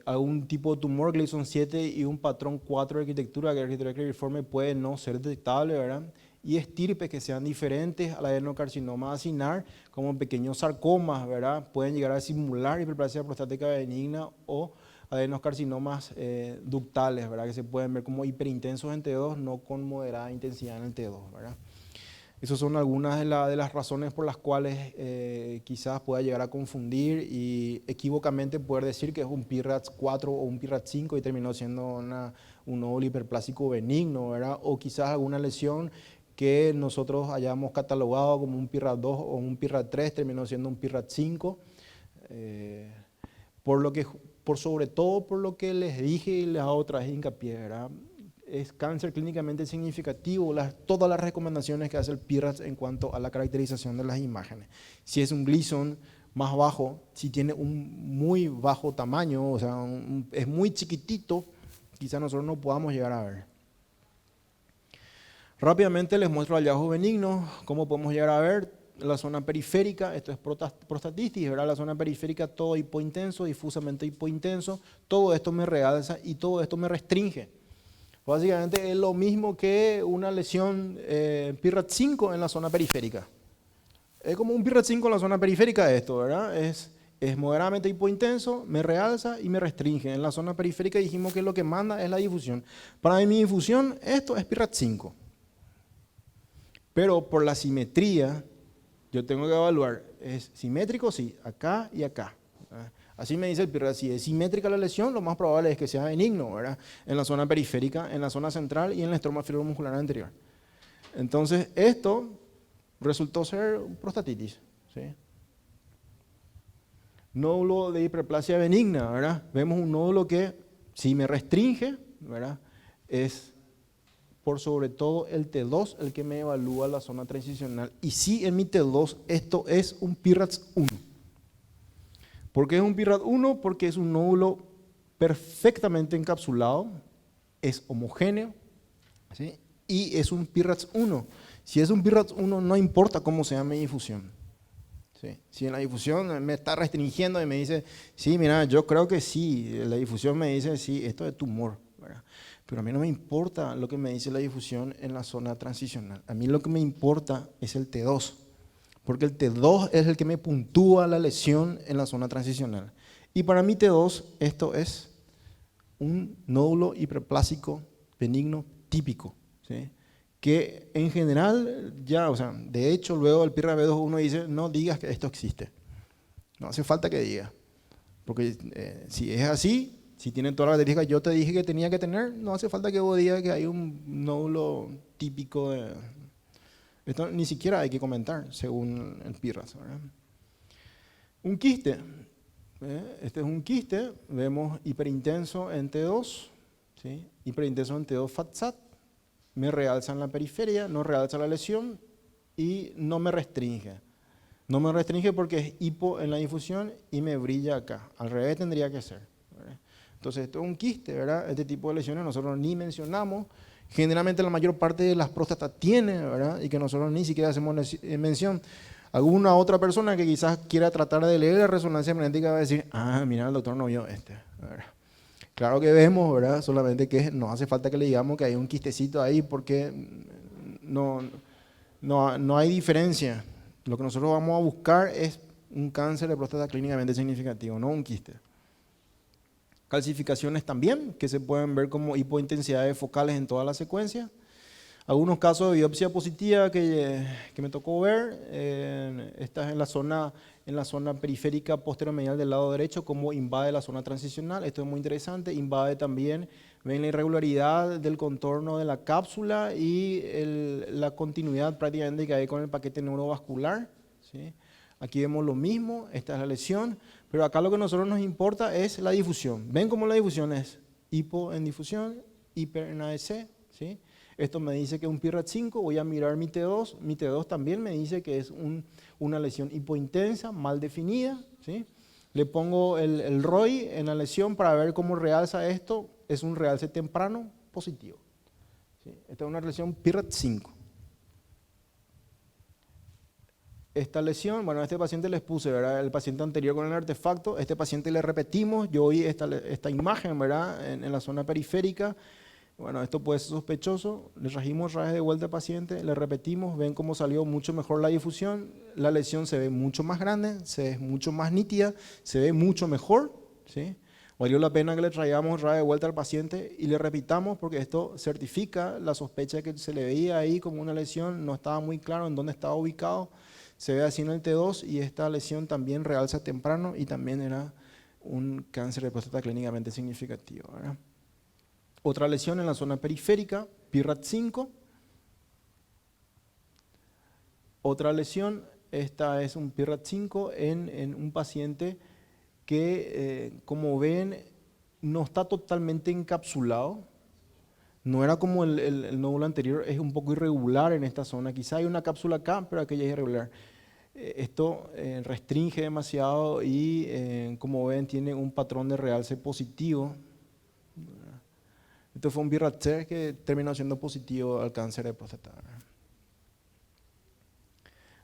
Algún tipo de tumor Gleason 7 y un patrón 4 de arquitectura cleriforme puede no ser detectable, ¿verdad? Y estirpes que sean diferentes al adenocarcinoma acinar, como pequeños sarcomas, ¿verdad? Pueden llegar a simular hiperplasia prostática benigna o adenocarcinomas ductales, ¿verdad? Que se pueden ver como hiperintensos en T2, no con moderada intensidad en el T2, ¿verdad? Esas son algunas de las razones por las cuales quizás pueda llegar a confundir y equívocamente poder decir que es un PIRATS 4 o un PIRATS 5 y terminó siendo un nódulo hiperplásico benigno, ¿verdad? O quizás alguna lesión que nosotros hayamos catalogado como un PIRAT 2 o un PIRAT 3 terminó siendo un PIRAT 5. Sobre todo por lo que les dije y les hago otra vez hincapié, ¿verdad? Es cáncer clínicamente significativo, todas las recomendaciones que hace el PIRATS en cuanto a la caracterización de las imágenes. Si es un Gleason más bajo, si tiene un muy bajo tamaño, o sea, es muy chiquitito, quizás nosotros no podamos llegar a ver. Rápidamente les muestro hallazgos benignos, cómo podemos llegar a ver la zona periférica. Esto es prostatitis, ¿verdad? La zona periférica, todo hipointenso, difusamente hipointenso, todo esto me realza y todo esto me restringe. Básicamente es lo mismo que una lesión PIRAT 5 en la zona periférica. Es como un PIRAT 5 en la zona periférica esto, ¿verdad? Es moderadamente hipointenso, me realza y me restringe. En la zona periférica dijimos que lo que manda es la difusión. Para mi difusión, esto es PIRAT 5. Pero por la simetría, yo tengo que evaluar, ¿es simétrico? Sí, acá y acá. Así me dice el PIRATS, si es simétrica la lesión, lo más probable es que sea benigno, ¿verdad? En la zona periférica, en la zona central y en el estroma fibromuscular anterior. Entonces, esto resultó ser prostatitis, ¿sí? Nódulo de hiperplasia benigna, ¿verdad? Vemos un nódulo que, si me restringe, ¿verdad? Es por sobre todo el T2 el que me evalúa la zona transicional. Y si en mi T2 esto es un PIRATS 1. ¿Por qué es un PIRAT 1? Porque es un nódulo perfectamente encapsulado, es homogéneo, ¿sí? Y es un PIRATS 1. Si es un PIRATS 1, no importa cómo sea mi difusión, ¿sí? Si en la difusión me está restringiendo y me dice, sí, mira, yo creo que sí, la difusión me dice, sí, esto es tumor, ¿verdad? Pero a mí no me importa lo que me dice la difusión en la zona transicional. A mí lo que me importa es el T2. Porque el T2 es el que me puntúa la lesión en la zona transicional. Y para mí T2 esto es un nódulo hiperplásico benigno típico, ¿sí? Que en general ya, o sea, de hecho luego el PIRA B2 uno dice, no digas que esto existe. No hace falta que digas. Porque si es así, si tiene todas las características que yo te dije que tenía que tener, no hace falta que vos digas que hay un nódulo típico Esto ni siquiera hay que comentar, según el PIRAS, ¿verdad? Un quiste. Este es un quiste, vemos hiperintenso en T2, ¿sí? Hiperintenso en T2 FATSAT, me realza en la periferia, no realza la lesión y no me restringe. No me restringe porque es hipo en la difusión y me brilla acá. Al revés tendría que ser, ¿verdad? Entonces esto es un quiste, ¿verdad? Este tipo de lesiones nosotros ni mencionamos. Generalmente la mayor parte de las próstatas tiene, ¿verdad? Y que nosotros ni siquiera hacemos mención. Alguna otra persona que quizás quiera tratar de leer la resonancia magnética va a decir, ah, mira, el doctor no vio este, ¿verdad? Claro que vemos, ¿verdad? Solamente que no hace falta que le digamos que hay un quistecito ahí porque no hay diferencia. Lo que nosotros vamos a buscar es un cáncer de próstata clínicamente significativo, no un quiste. Calcificaciones también, que se pueden ver como hipointensidades focales en toda la secuencia. Algunos casos de biopsia positiva que me tocó ver, esta es en la zona periférica posteromedial del lado derecho, como invade la zona transicional. Esto es muy interesante, invade también, ven la irregularidad del contorno de la cápsula y la continuidad prácticamente que hay con el paquete neurovascular, ¿sí? Aquí vemos lo mismo, esta es la lesión, pero acá lo que a nosotros nos importa es la difusión. ¿Ven cómo la difusión es? Hipo en difusión, hiper en ADC, ¿sí? Esto me dice que es un PIRAT5, voy a mirar mi T2 también me dice que es una lesión hipointensa, mal definida, ¿sí? Le pongo el ROI en la lesión para ver cómo realza esto, es un realce temprano positivo, ¿sí? Esta es una lesión PIRAT5. Esta lesión, bueno, a este paciente les puse, ¿verdad? El paciente anterior con el artefacto, este paciente le repetimos, yo vi esta imagen, ¿verdad? En la zona periférica. Bueno, esto puede ser sospechoso, le trajimos rayos de vuelta al paciente, le repetimos, ven cómo salió mucho mejor la difusión, la lesión se ve mucho más grande, se ve mucho más nítida, se ve mucho mejor, ¿sí? Valió la pena que le traigamos rayos de vuelta al paciente y le repitamos porque esto certifica la sospecha que se le veía ahí como una lesión, no estaba muy claro en dónde estaba ubicado, se ve así en el T2 y esta lesión también realza temprano y también era un cáncer de próstata clínicamente significativo, ¿verdad? Otra lesión en la zona periférica, PIRAT5. Otra lesión, esta es un PIRAT5 en un paciente que, como ven, no está totalmente encapsulado. No era como el nódulo anterior, es un poco irregular en esta zona. Quizá hay una cápsula acá, pero aquella es irregular. Esto restringe demasiado y, como ven, tiene un patrón de realce positivo. Esto fue un BRCA que terminó siendo positivo al cáncer de próstata.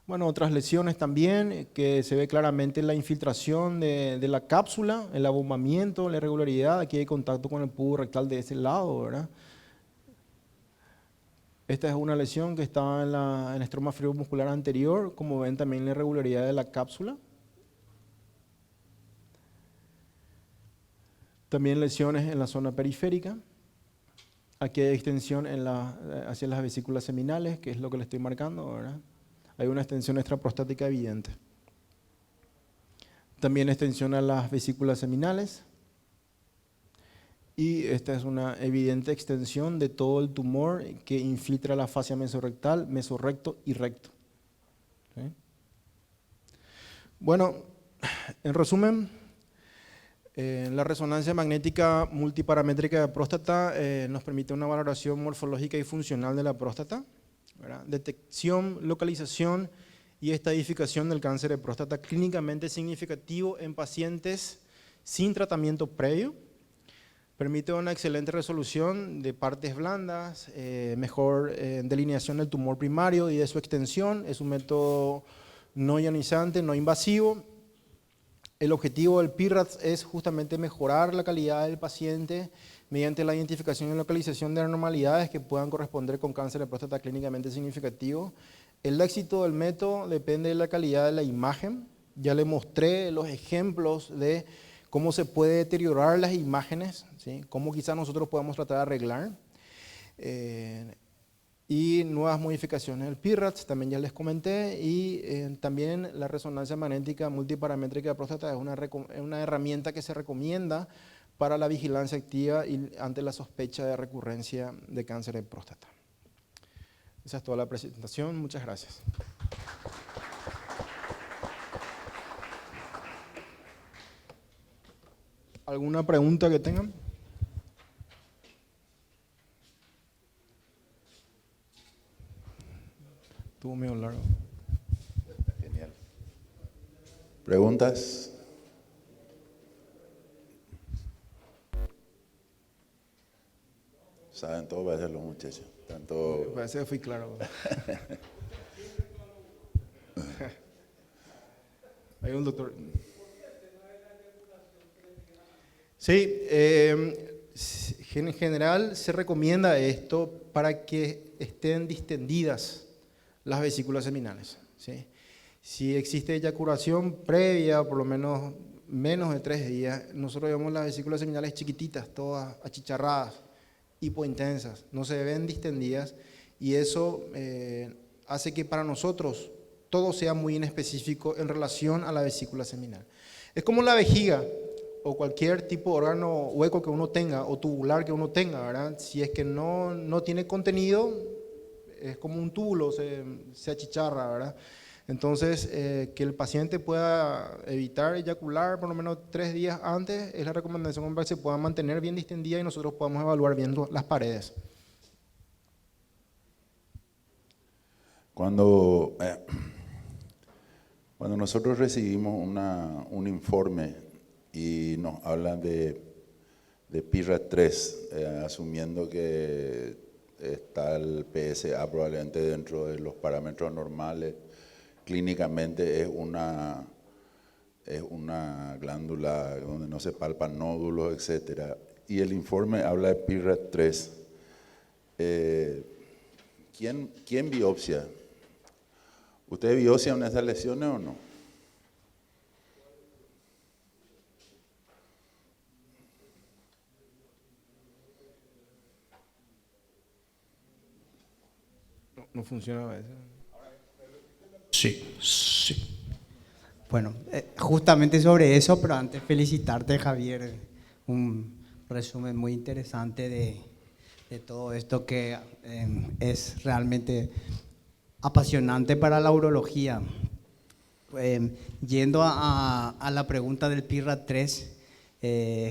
Bueno, otras lesiones también, que se ve claramente la infiltración de la cápsula, el abombamiento, la irregularidad. Aquí hay contacto con el pubo rectal de ese lado, ¿verdad? Esta es una lesión que estaba en el estroma muscular anterior, como ven también la irregularidad de la cápsula. También lesiones en la zona periférica. Aquí hay extensión hacia las vesículas seminales, que es lo que le estoy marcando, ¿verdad? Hay una extensión extraprostática evidente. También extensión a las vesículas seminales. Y esta es una evidente extensión de todo el tumor que infiltra la fascia mesorrectal, mesorrecto y recto. ¿Sí? Bueno, en resumen, la resonancia magnética multiparamétrica de próstata nos permite una valoración morfológica y funcional de la próstata, ¿verdad? Detección, localización y estadificación del cáncer de próstata clínicamente significativo en pacientes sin tratamiento previo. Permite una excelente resolución de partes blandas, mejor delineación del tumor primario y de su extensión. Es un método no ionizante, no invasivo. El objetivo del PIRAT es justamente mejorar la calidad del paciente mediante la identificación y localización de anormalidades que puedan corresponder con cáncer de próstata clínicamente significativo. El éxito del método depende de la calidad de la imagen. Ya le mostré los ejemplos de cómo se puede deteriorar las imágenes, ¿sí? Cómo quizás nosotros podamos tratar de arreglar. Y nuevas modificaciones del PIRAT, también ya les comenté, y también la resonancia magnética multiparamétrica de próstata es una herramienta que se recomienda para la vigilancia activa y ante la sospecha de recurrencia de cáncer de próstata. Esa es toda la presentación. Muchas gracias. ¿Alguna pregunta que tengan? Estuvo medio largo. Genial. ¿Preguntas? Saben todo, parece los muchachos. Tanto... Parece que fui claro. Hay un doctor. Sí, en general se recomienda esto para que estén distendidas las vesículas seminales, ¿sí? Si existe eyaculación previa, por lo menos menos de 3 días, nosotros vemos las vesículas seminales chiquititas, todas achicharradas, hipointensas, no se ven distendidas, y eso hace que para nosotros todo sea muy inespecífico en relación a la vesícula seminal. Es como la vejiga o cualquier tipo de órgano hueco que uno tenga o tubular que uno tenga, ¿verdad? Si es que no tiene contenido, es como un túbulo, se achicharra, ¿verdad? Entonces, que el paciente pueda evitar eyacular por lo menos 3 días antes es la recomendación para que se pueda mantener bien distendida y nosotros podamos evaluar bien las paredes. Cuando nosotros recibimos un informe y nos hablan de PIRAD 3, asumiendo que está el PSA probablemente dentro de los parámetros normales, clínicamente es una glándula donde no se palpan nódulos, etc. Y el informe habla de PIRAD 3. ¿Quién biopsia? ¿Ustedes biopsian esas lesiones o no? No funciona a veces. Sí. Bueno, justamente sobre eso, pero antes felicitarte, Javier, un resumen muy interesante de todo esto que es realmente apasionante para la urología. Yendo a la pregunta del PIRAD 3,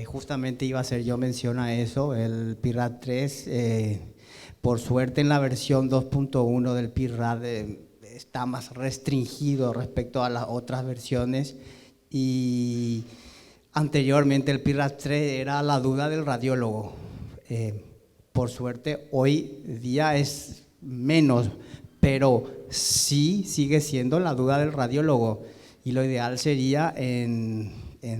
justamente iba a hacer yo mención a eso, el PIRAD 3, por suerte en la versión 2.1 del PIRAD está más restringido respecto a las otras versiones, y anteriormente el PIRAD 3 era la duda del radiólogo. Por suerte hoy día es menos, pero sí sigue siendo la duda del radiólogo, y lo ideal sería en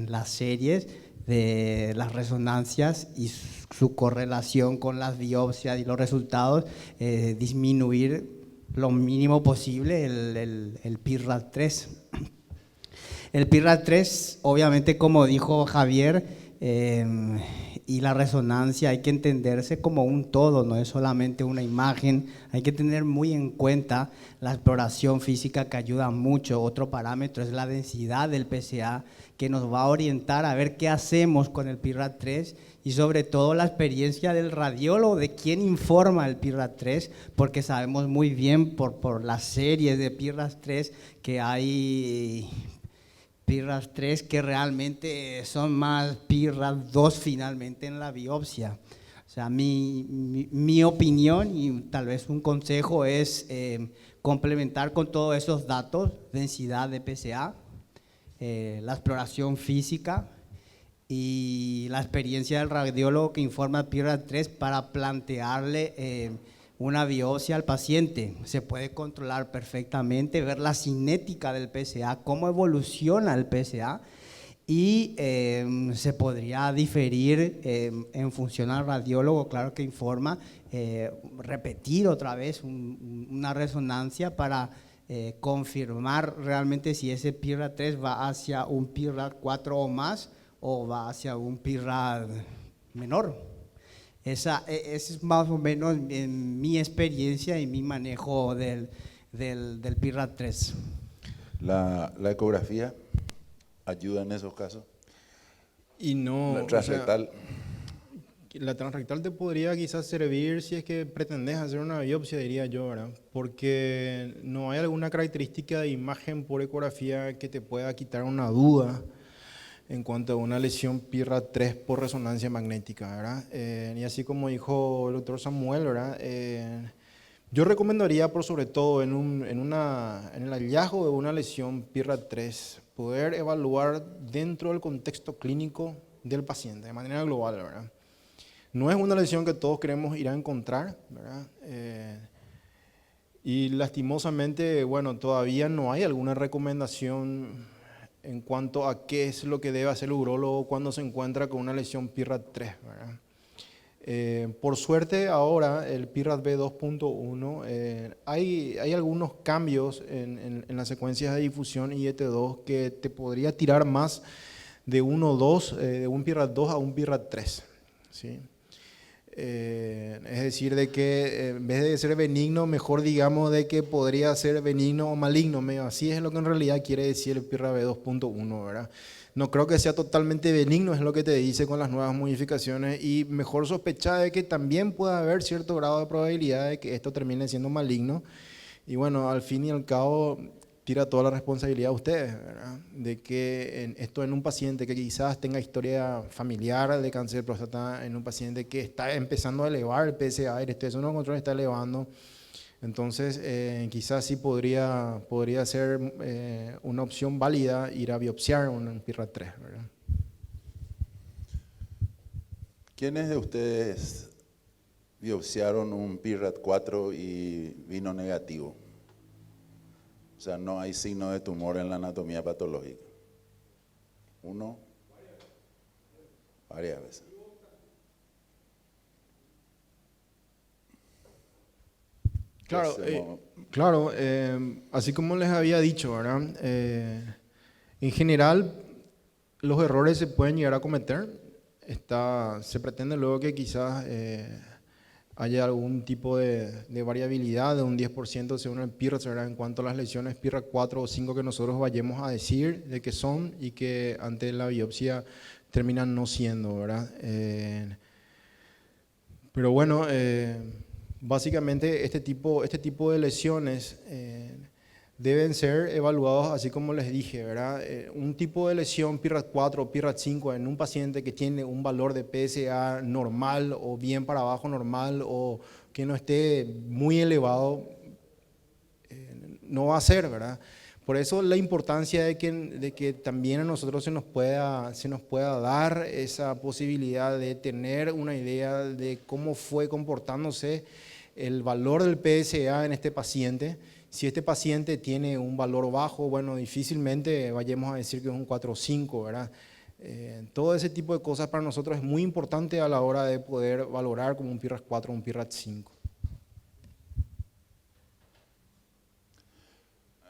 las series de las resonancias y su correlación con las biopsias y los resultados, disminuir lo mínimo posible el PIRAD 3. El PIRAD 3, obviamente, como dijo Javier, y la resonancia hay que entenderse como un todo, no es solamente una imagen, hay que tener muy en cuenta la exploración física, que ayuda mucho. Otro parámetro es la densidad del PSA, que nos va a orientar a ver qué hacemos con el PIRAD 3, y sobre todo la experiencia del radiólogo, de quién informa el PIRAD 3, porque sabemos muy bien por las series de PIRAD 3 que hay PIRAD 3 que realmente son más PIRAD 2 finalmente en la biopsia. O sea, mi opinión y tal vez un consejo es complementar con todos esos datos, densidad de PSA, la exploración física y la experiencia del radiólogo que informa PIRAD 3 para plantearle una biopsia al paciente. Se puede controlar perfectamente, ver la cinética del PSA, cómo evoluciona el PSA, y se podría diferir en función al radiólogo, claro que informa, repetir otra vez una resonancia para confirmar realmente si ese PIRAD 3 va hacia un PIRAD 4 o más, o va hacia un PIRAD menor. Esa es más o menos en mi experiencia y mi manejo del PIRAD 3. ¿La ecografía ayuda en esos casos? Y no, La transrectal. La transrectal te podría quizás servir si es que pretendes hacer una biopsia, diría yo, ¿verdad? Porque no hay alguna característica de imagen por ecografía que te pueda quitar una duda en cuanto a una lesión PIRA3 por resonancia magnética, ¿verdad? Y así como dijo el doctor Samuel, ¿verdad? Yo recomendaría, por sobre todo, en el hallazgo de una lesión PIRA3, poder evaluar dentro del contexto clínico del paciente, de manera global, ¿verdad? No es una lesión que todos queremos ir a encontrar, ¿verdad? Y lastimosamente, bueno, todavía no hay alguna recomendación en cuanto a qué es lo que debe hacer el urólogo cuando se encuentra con una lesión PIRAT3, ¿verdad? Por suerte ahora el PIRAT-B 2.1, hay algunos cambios en las secuencias de difusión IET2 que te podría tirar más de 1-2, de un PIRAT-2 a un PIRAT-3, ¿sí? Es decir, de que en vez de ser benigno, mejor digamos de que podría ser benigno o maligno, medio así es lo que en realidad quiere decir el PIRA-B 2.1, ¿verdad? No creo que sea totalmente benigno, es lo que te dice con las nuevas modificaciones, y mejor sospechar de que también pueda haber cierto grado de probabilidad de que esto termine siendo maligno. Y bueno, al fin y al cabo tira toda la responsabilidad a ustedes, ¿verdad? De que esto en un paciente que quizás tenga historia familiar de cáncer de próstata, en un paciente que está empezando a elevar el PSA, el estrés no control está elevando, entonces quizás sí podría ser una opción válida ir a biopsiar un PIRA3, ¿verdad? ¿Quiénes de ustedes biopsiaron un PIRAT4 y vino negativo? O sea, no hay signo de tumor en la anatomía patológica. ¿Uno? Varias veces. Claro, claro, así como les había dicho, ¿verdad? En general, los errores se pueden llegar a cometer. Se pretende luego que quizás haya algún tipo de variabilidad de un 10% según el PIRAT, ¿verdad? En cuanto a las lesiones PIRAT 4 o 5 que nosotros vayamos a decir de que son y que ante la biopsia terminan no siendo, ¿verdad? Pero bueno, básicamente este tipo de lesiones deben ser evaluados así como les dije, ¿verdad? Un tipo de lesión PIRAT4 o PIRAT5 en un paciente que tiene un valor de PSA normal o bien para abajo normal o que no esté muy elevado, no va a ser, ¿verdad? Por eso la importancia de que también a nosotros se nos pueda dar esa posibilidad de tener una idea de cómo fue comportándose el valor del PSA en este paciente. Si este paciente tiene un valor bajo, bueno, difícilmente vayamos a decir que es un 4 o 5, ¿verdad? Todo ese tipo de cosas para nosotros es muy importante a la hora de poder valorar como un PIRAT 4 o un PIRAT 5.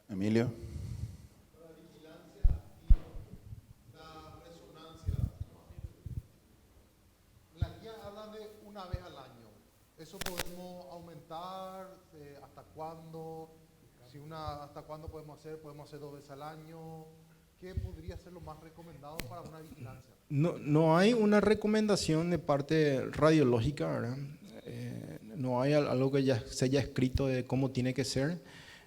Emilio. La vigilancia y la resonancia. La guía habla de una vez al año. ¿Eso podemos aumentar? ¿Hasta cuándo? ¿Hasta cuándo podemos hacer? ¿Podemos hacer 2 veces al año? ¿Qué podría ser lo más recomendado para una vigilancia? No hay una recomendación de parte radiológica, ¿verdad? No hay algo que ya se haya escrito de cómo tiene que ser.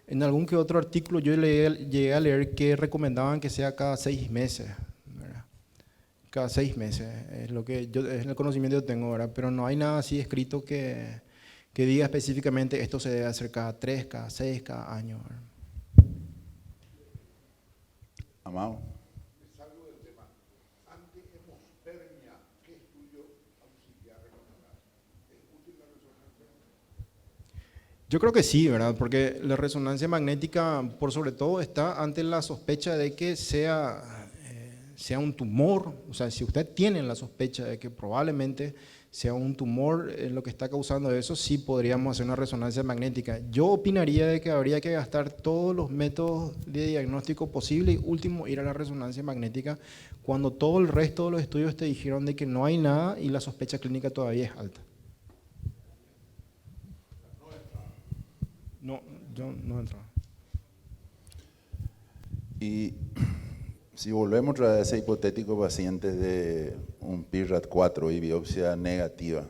En algún que otro artículo yo llegué a leer que recomendaban que sea cada 6 meses, ¿verdad? Cada 6 meses, es el conocimiento que tengo, ¿verdad? Pero no hay nada así escrito que diga específicamente esto se debe hacer cada 3, cada 6, cada año, ¿verdad? Amado. Me salgo del tema. Ante hemospermia, ¿qué estudio auxiliar recomendar? ¿Es útil la resonancia? Yo creo que sí, ¿verdad? Porque la resonancia magnética, por sobre todo, está ante la sospecha de que sea un tumor. O sea, si usted tiene la sospecha de que probablemente sea un tumor lo que está causando eso, sí podríamos hacer una resonancia magnética. Yo opinaría de que habría que gastar todos los métodos de diagnóstico posible y último ir a la resonancia magnética cuando todo el resto de los estudios te dijeron de que no hay nada y la sospecha clínica todavía es alta. No, yo no entro. Y Si volvemos otra vez a ese hipotético paciente de un PIRAT 4 y biopsia negativa,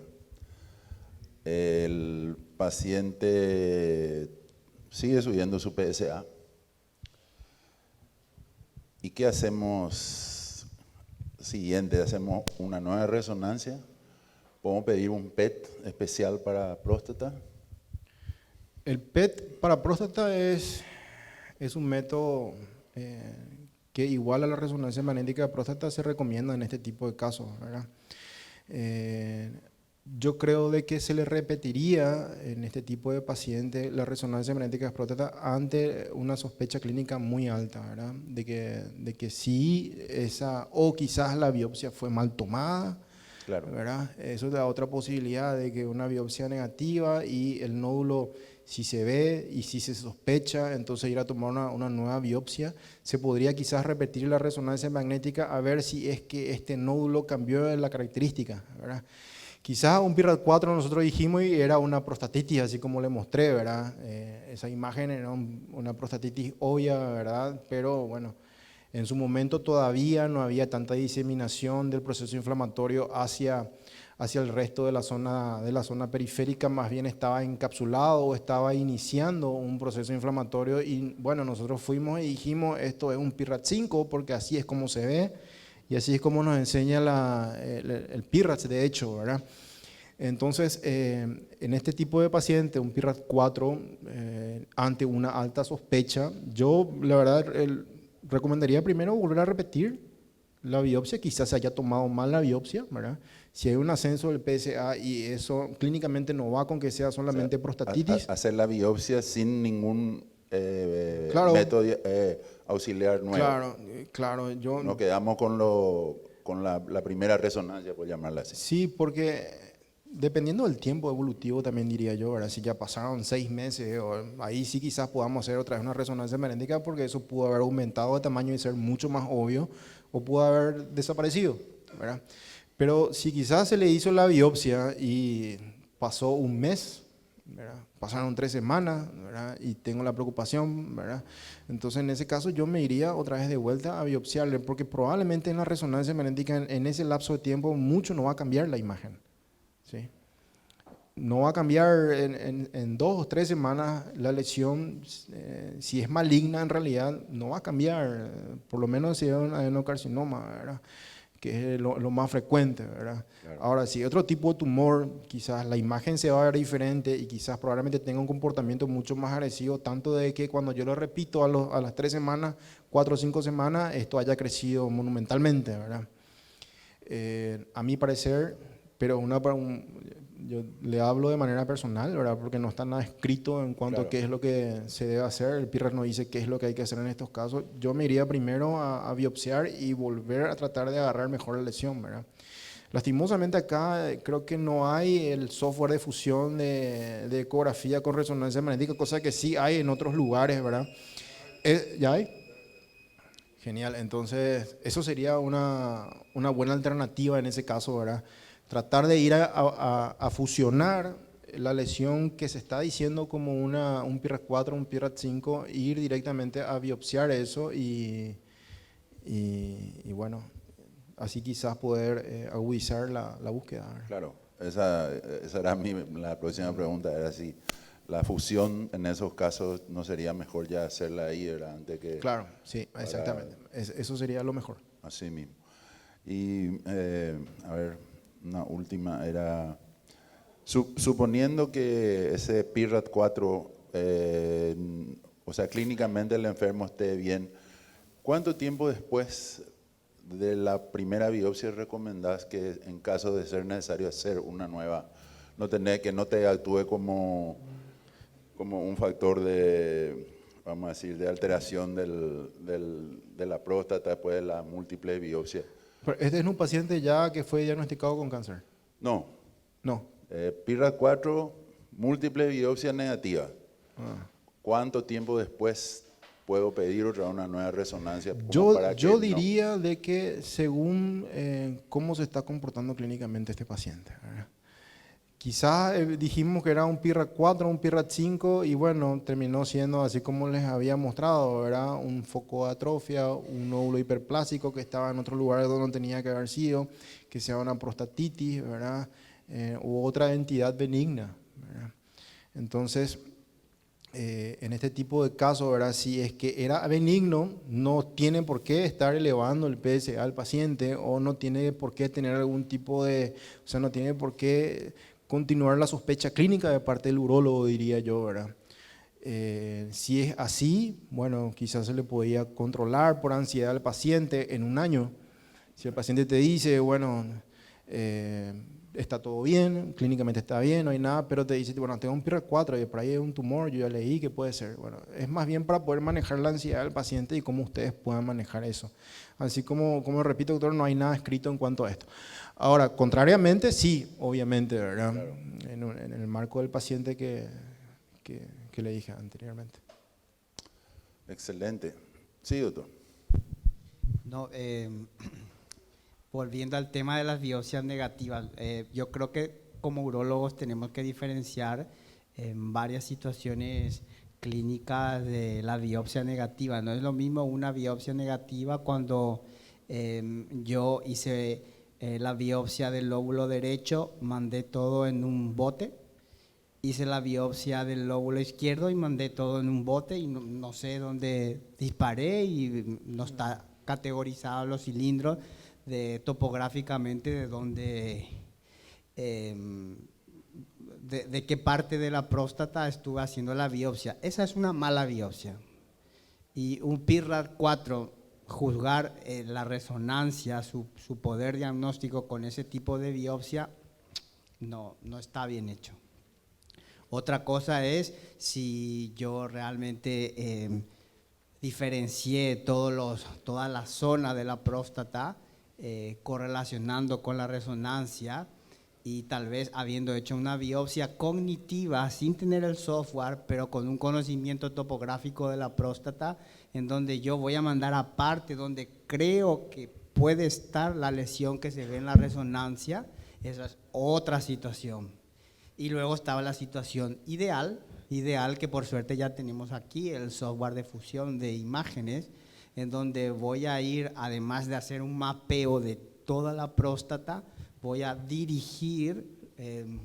el paciente sigue subiendo su PSA. ¿Y qué hacemos siguiente? ¿Hacemos una nueva resonancia? ¿Podemos pedir un PET especial para próstata? El PET para próstata es un método que igual a la resonancia magnética de próstata se recomienda en este tipo de casos, ¿verdad? Yo creo de que se le repetiría en este tipo de pacientes la resonancia magnética de próstata ante una sospecha clínica muy alta, ¿verdad? De que sí, o quizás la biopsia fue mal tomada, Claro. ¿verdad? Eso da otra posibilidad de que una biopsia negativa y el nódulo, si se ve y si se sospecha, entonces ir a tomar una nueva biopsia. Se podría quizás repetir la resonancia magnética a ver si es que este nódulo cambió la característica, ¿verdad? Quizás un PIRAT 4 nosotros dijimos y era una prostatitis, así como le mostré, ¿verdad? Esa imagen era una prostatitis obvia, ¿verdad? Pero bueno, en su momento todavía no había tanta diseminación del proceso inflamatorio hacia el resto de la zona periférica, más bien estaba encapsulado o estaba iniciando un proceso inflamatorio y bueno, nosotros fuimos y dijimos esto es un PIRAT 5 porque así es como se ve y así es como nos enseña el PIRAT de hecho, ¿verdad? Entonces, en este tipo de paciente, un PIRAT 4, ante una alta sospecha, yo la verdad recomendaría primero volver a repetir la biopsia, quizás se haya tomado mal la biopsia, ¿verdad? Si hay un ascenso del PSA y eso clínicamente no va con que sea solamente prostatitis. Hacer la biopsia sin ningún Claro. método auxiliar nuevo. Claro. Nos quedamos con la primera resonancia, por llamarla así. Sí, porque dependiendo del tiempo evolutivo también diría yo, ¿verdad? Si ya pasaron 6 meses, ahí sí quizás podamos hacer otra vez una resonancia magnética porque eso pudo haber aumentado de tamaño y ser mucho más obvio o pudo haber desaparecido, ¿verdad? Pero si quizás se le hizo la biopsia y pasó un mes, ¿verdad? Pasaron 3 semanas, ¿verdad? Y tengo la preocupación, ¿verdad? Entonces en ese caso yo me iría otra vez de vuelta a biopsiarle porque probablemente en la resonancia magnética en ese lapso de tiempo mucho no va a cambiar la imagen. ¿Sí? No va a cambiar en 2 o 3 semanas la lesión, si es maligna en realidad, no va a cambiar, por lo menos si es un adenocarcinoma, ¿verdad? Que es lo más frecuente, ¿verdad? Claro. Ahora, si otro tipo de tumor, quizás la imagen se va a ver diferente y quizás probablemente tenga un comportamiento mucho más agresivo, tanto de que cuando yo lo repito a las 3 semanas, 4 o 5 semanas, esto haya crecido monumentalmente, ¿verdad? A mi parecer, pero yo le hablo de manera personal, ¿verdad? Porque no está nada escrito en cuanto a qué es lo que se debe hacer. El PIRAT no dice qué es lo que hay que hacer en estos casos. Yo me iría primero a biopsiar y volver a tratar de agarrar mejor la lesión, ¿verdad? Lastimosamente acá creo que no hay el software de fusión de ecografía con resonancia magnética, cosa que sí hay en otros lugares, ¿verdad? ¿Ya hay? Genial, entonces eso sería una buena alternativa en ese caso, ¿verdad? Tratar de ir a fusionar la lesión que se está diciendo como un PIRAT 4, un PIRAT 5, e ir directamente a biopsiar eso y bueno, así quizás poder agudizar la búsqueda, ¿verdad? Claro, esa era la próxima pregunta, era si la fusión en esos casos no sería mejor ya hacerla ahí, ¿verdad? Antes que claro, sí, exactamente, eso sería lo mejor. Así mismo. Y a ver, una última era, suponiendo que ese PIRAT 4, o sea, clínicamente el enfermo esté bien, ¿cuánto tiempo después de la primera biopsia recomendás que en caso de ser necesario hacer una nueva, que no te actúe como un factor de, vamos a decir, de alteración de la próstata después de la múltiple biopsia? Pero este es un paciente ya que fue diagnosticado con cáncer. No. PIRAT 4, múltiple biopsia negativa. ¿Cuánto tiempo después puedo pedir una nueva resonancia? Yo diría de que según cómo se está comportando clínicamente este paciente, ¿verdad? quizás dijimos que era un PIRAT 4, un PIRAT 5 y bueno, terminó siendo así como les había mostrado, ¿verdad? Un foco de atrofia, un nódulo hiperplásico que estaba en otro lugar donde no tenía que haber sido, que sea una prostatitis, ¿verdad? U otra entidad benigna, ¿verdad? Entonces, en este tipo de casos, ¿verdad? Si es que era benigno, no tiene por qué estar elevando el PSA al paciente o no tiene por qué tener algún tipo de, o sea, no tiene por qué continuar la sospecha clínica de parte del urólogo, diría yo, ¿verdad? Si es así, bueno, quizás se le podía controlar por ansiedad al paciente en un año. Si el paciente te dice, bueno, está todo bien, clínicamente está bien, no hay nada, pero te dice, bueno, tengo un PIRAT 4 y por ahí hay un tumor, yo ya leí que puede ser. Bueno, es más bien para poder manejar la ansiedad del paciente y cómo ustedes puedan manejar eso. Así como repito, doctor, no hay nada escrito en cuanto a esto. Ahora, contrariamente, sí, obviamente, ¿verdad? Claro. En el marco del paciente que le dije anteriormente. Excelente. Sí, doctor. No, volviendo al tema de las biopsias negativas, yo creo que como urólogos tenemos que diferenciar en varias situaciones clínicas de la biopsia negativa. No es lo mismo una biopsia negativa cuando yo hice la biopsia del lóbulo derecho, mandé todo en un bote, hice la biopsia del lóbulo izquierdo y mandé todo en un bote y no sé dónde disparé y no está categorizado los cilindros topográficamente de dónde, de qué parte de la próstata estuve haciendo la biopsia. Esa es una mala biopsia. Y un PIRAT 4, juzgar la resonancia, su poder diagnóstico con ese tipo de biopsia, no está bien hecho. Otra cosa es si yo realmente diferencié toda la zona de la próstata, correlacionando con la resonancia y tal vez habiendo hecho una biopsia cognitiva sin tener el software, pero con un conocimiento topográfico de la próstata, en donde yo voy a mandar aparte donde creo que puede estar la lesión que se ve en la resonancia. Esa es otra situación. Y luego estaba la situación ideal que por suerte ya tenemos aquí, el software de fusión de imágenes, en donde voy a ir, además de hacer un mapeo de toda la próstata, voy a dirigir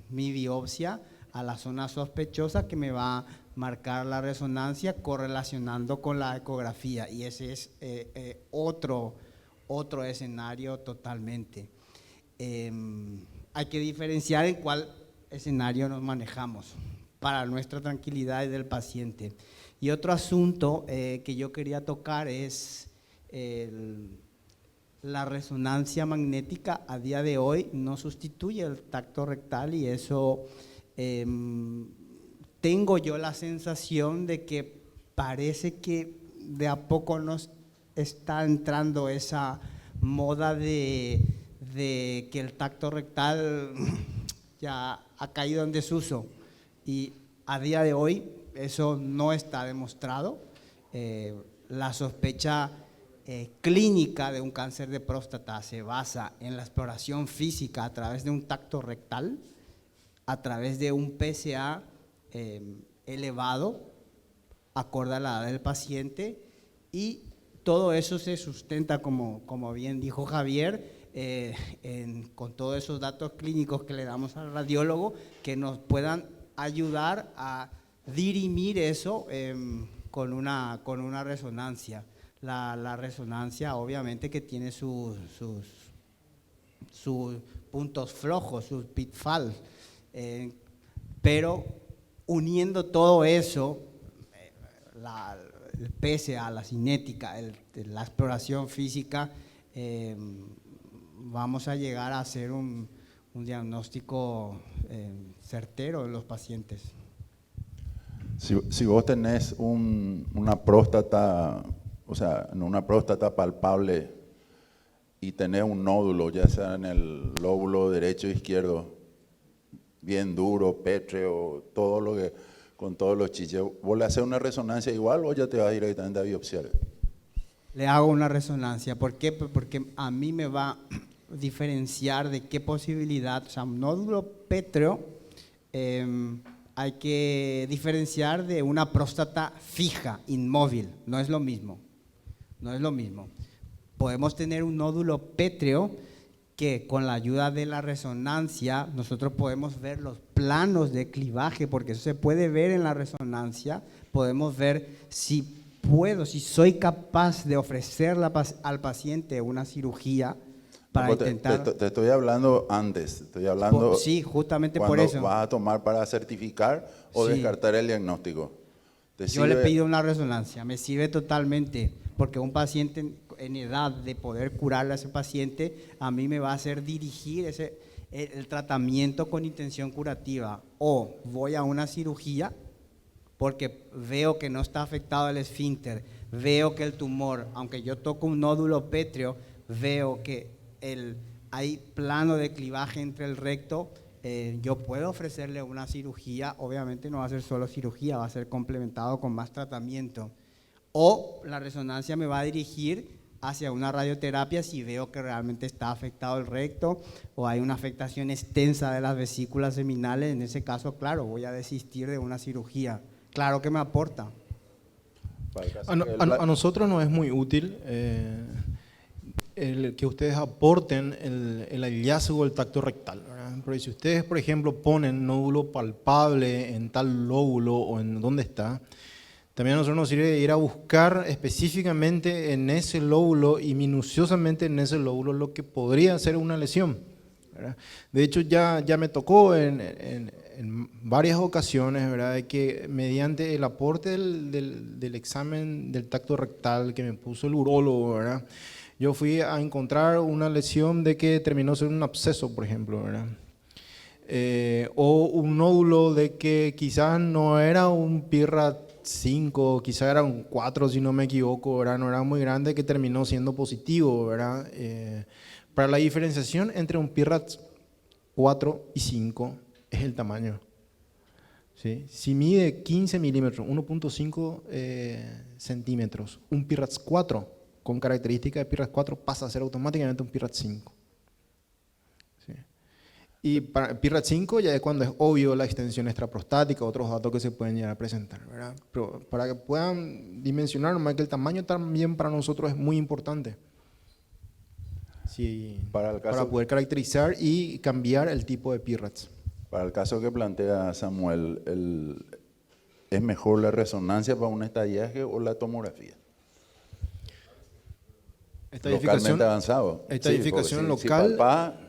mi biopsia a la zona sospechosa que me va a marcar la resonancia correlacionando con la ecografía, y ese es otro escenario totalmente. Hay que diferenciar en cuál escenario nos manejamos para nuestra tranquilidad y del paciente. Y otro asunto que yo quería tocar es la resonancia magnética. A día de hoy no sustituye el tacto rectal y eso tengo yo la sensación de que parece que de a poco nos está entrando esa moda de que el tacto rectal ya ha caído en desuso, y a día de hoy eso no está demostrado. La sospecha clínica de un cáncer de próstata se basa en la exploración física a través de un tacto rectal, a través de un PSA elevado, acorde a la edad del paciente, y todo eso se sustenta, como bien dijo Javier, con todos esos datos clínicos que le damos al radiólogo, que nos puedan ayudar a dirimir eso con una resonancia. La resonancia obviamente que tiene sus puntos flojos, sus pitfalls, pero uniendo todo eso, el PSA, la cinética, la exploración física, vamos a llegar a hacer un diagnóstico certero en los pacientes. Si vos tenés una próstata, o sea, una próstata palpable y tenés un nódulo, ya sea en el lóbulo derecho o izquierdo, bien duro, pétreo, todo lo que, con todos los chiches, ¿vos le haces una resonancia igual o ya te vas directamente a biopsiar? Le hago una resonancia. ¿Por qué? Porque a mí me va a diferenciar de qué posibilidad, o sea, un nódulo pétreo hay que diferenciar de una próstata fija, inmóvil. No es lo mismo. No es lo mismo. Podemos tener un nódulo pétreo que con la ayuda de la resonancia nosotros podemos ver los planos de clivaje, porque eso se puede ver en la resonancia. Podemos ver si soy capaz de ofrecerle al paciente una cirugía para No, intentar… te estoy hablando antes, estoy hablando Sí, justamente por cuando eso. vas a tomar para certificar o Sí. descartar el diagnóstico. Yo le pido una resonancia, me sirve totalmente, porque un paciente en edad de poder curarle a ese paciente, a mí me va a hacer dirigir el tratamiento con intención curativa. O voy a una cirugía porque veo que no está afectado el esfínter, veo que el tumor, aunque yo toco un nódulo pétreo, veo que hay plano de clivaje entre el recto. Yo puedo ofrecerle una cirugía, obviamente no va a ser solo cirugía, va a ser complementado con más tratamiento. O la resonancia me va a dirigir hacia una radioterapia si veo que realmente está afectado el recto o hay una afectación extensa de las vesículas seminales. En ese caso, claro, voy a desistir de una cirugía. Claro que me aporta. A nosotros no es muy útil el que ustedes aporten el hallazgo del tacto rectal, ¿verdad? Porque si ustedes, por ejemplo, ponen nódulo palpable en tal lóbulo o en dónde está, también a nosotros nos sirve ir a buscar específicamente en ese lóbulo y minuciosamente en ese lóbulo lo que podría ser una lesión, ¿verdad? De hecho, ya me tocó en varias ocasiones, ¿verdad?, de que mediante el aporte del examen del tacto rectal que me puso el urólogo, ¿verdad?, yo fui a encontrar una lesión de que terminó siendo un absceso, por ejemplo, ¿verdad? O un nódulo de que quizás no era un PIRAT 5, quizás era un 4 si no me equivoco, ¿verdad? No era muy grande, que terminó siendo positivo, ¿verdad? Para la diferenciación entre un PIRAT 4 y 5 es el tamaño, ¿sí? Si mide 15 milímetros, 1.5 centímetros, un PIRAT 4 con característica de PIRAT 4 pasa a ser automáticamente un PIRAT 5. ¿Sí? Y para PIRAT 5 ya es cuando es obvio la extensión extraprostática, otros datos que se pueden llegar a presentar, ¿verdad? Pero para que puedan dimensionar, nomás que el tamaño también para nosotros es muy importante. Sí, para poder caracterizar y cambiar el tipo de PIRATs. Para el caso que plantea Samuel, ¿es mejor la resonancia para un estallaje o la tomografía? Localmente avanzado. Estadificación sí, local. Si palpa,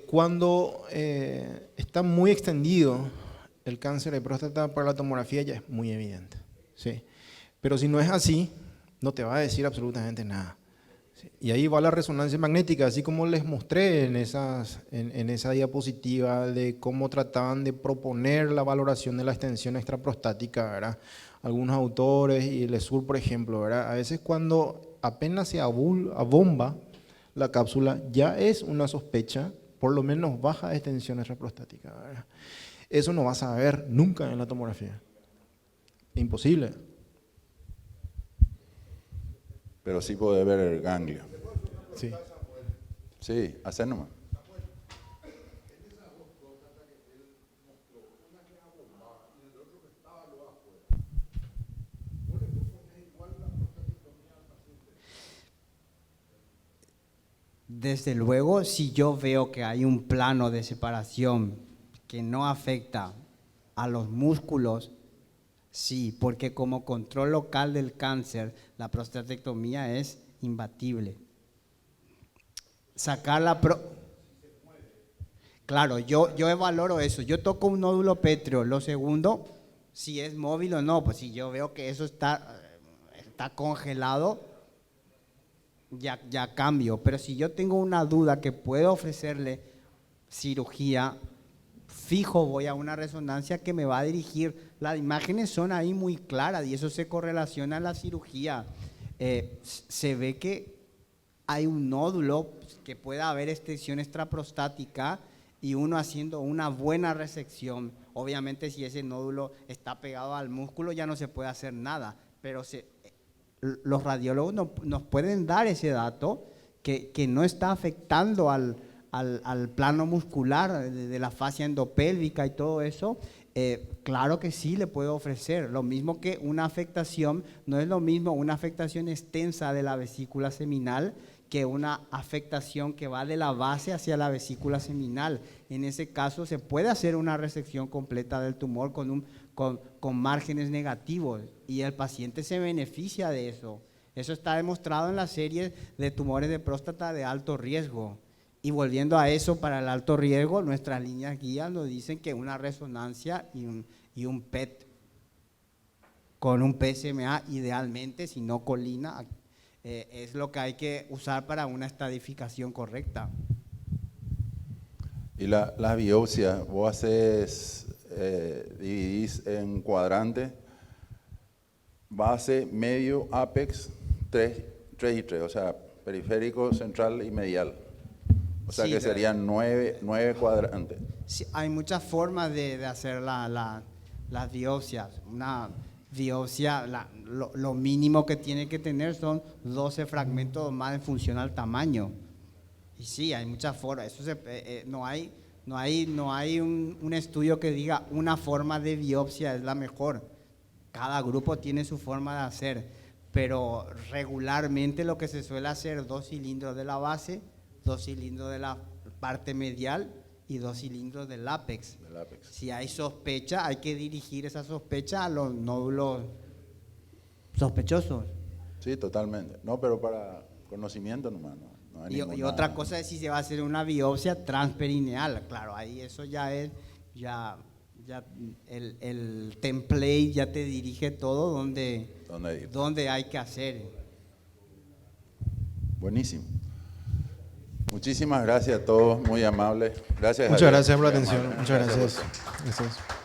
cuando está muy extendido el cáncer de próstata, para la tomografía ya es muy evidente, ¿sí? Pero si no es así, no te va a decir absolutamente nada, ¿sí? Y ahí va la resonancia magnética, así como les mostré en esa diapositiva de cómo trataban de proponer la valoración de la extensión extraprostática, ¿verdad? Algunos autores y Lesur, por ejemplo, ¿verdad? A veces cuando apenas se abomba la cápsula, ya es una sospecha, por lo menos baja extensión extraprostática, ¿verdad? Eso no vas a ver nunca en la tomografía. Imposible. pero sí puede ver el ganglio. Sí. Sí, hacer nomás. Desde luego, si yo veo que hay un plano de separación que no afecta a los músculos, sí, porque como control local del cáncer, la prostatectomía es imbatible. Sacar la Claro, yo valoro eso. Yo toco un nódulo pétreo. Lo segundo, si es móvil o no, pues si yo veo que eso está congelado, ya cambio. Pero si yo tengo una duda que puedo ofrecerle cirugía, fijo voy a una resonancia que me va a dirigir. Las imágenes son ahí muy claras y eso se correlaciona a la cirugía. Se ve que hay un nódulo, que pueda haber extensión extraprostática y uno haciendo una buena resección. Obviamente si ese nódulo está pegado al músculo ya no se puede hacer nada, pero los radiólogos nos pueden dar ese dato que no está afectando al al plano muscular de la fascia endopélvica y todo eso, claro que sí le puedo ofrecer. Lo mismo que una afectación, no es lo mismo una afectación extensa de la vesícula seminal que una afectación que va de la base hacia la vesícula seminal. En ese caso se puede hacer una resección completa del tumor con márgenes negativos y el paciente se beneficia de eso. Eso está demostrado en la serie de tumores de próstata de alto riesgo. Y volviendo a eso, para el alto riesgo, nuestras líneas guías nos dicen que una resonancia y un PET con un PSMA idealmente, si no colina, es lo que hay que usar para una estadificación correcta. Y la biopsia, vos haces, dividís en cuadrante, base, medio, apex, 3 y 3, o sea, periférico, central y medial. O sea Sí, que serían 9 cuadrantes. Sí, hay muchas formas de hacer las biopsias. Una biopsia, lo mínimo que tiene que tener son 12 fragmentos más en función al tamaño. Y sí, hay muchas formas. Eso no hay un estudio que diga una forma de biopsia es la mejor. Cada grupo tiene su forma de hacer, pero regularmente lo que se suele hacer, 2 cilindros de la base, 2 cilindros de la parte medial y 2 cilindros del ápex. Si hay sospecha, hay que dirigir esa sospecha a los nódulos sospechosos. Sí, totalmente. No, pero para conocimiento nomás, no hay Y ninguna... otra cosa es si se va a hacer una biopsia transperineal. Claro, ahí eso ya es, ya el template ya te dirige todo donde hay que hacer. Buenísimo. Muchísimas gracias a todos, muy amables. Gracias. Muchas Javier, gracias por la muy atención. amable. Muchas por gracias. todo. Gracias.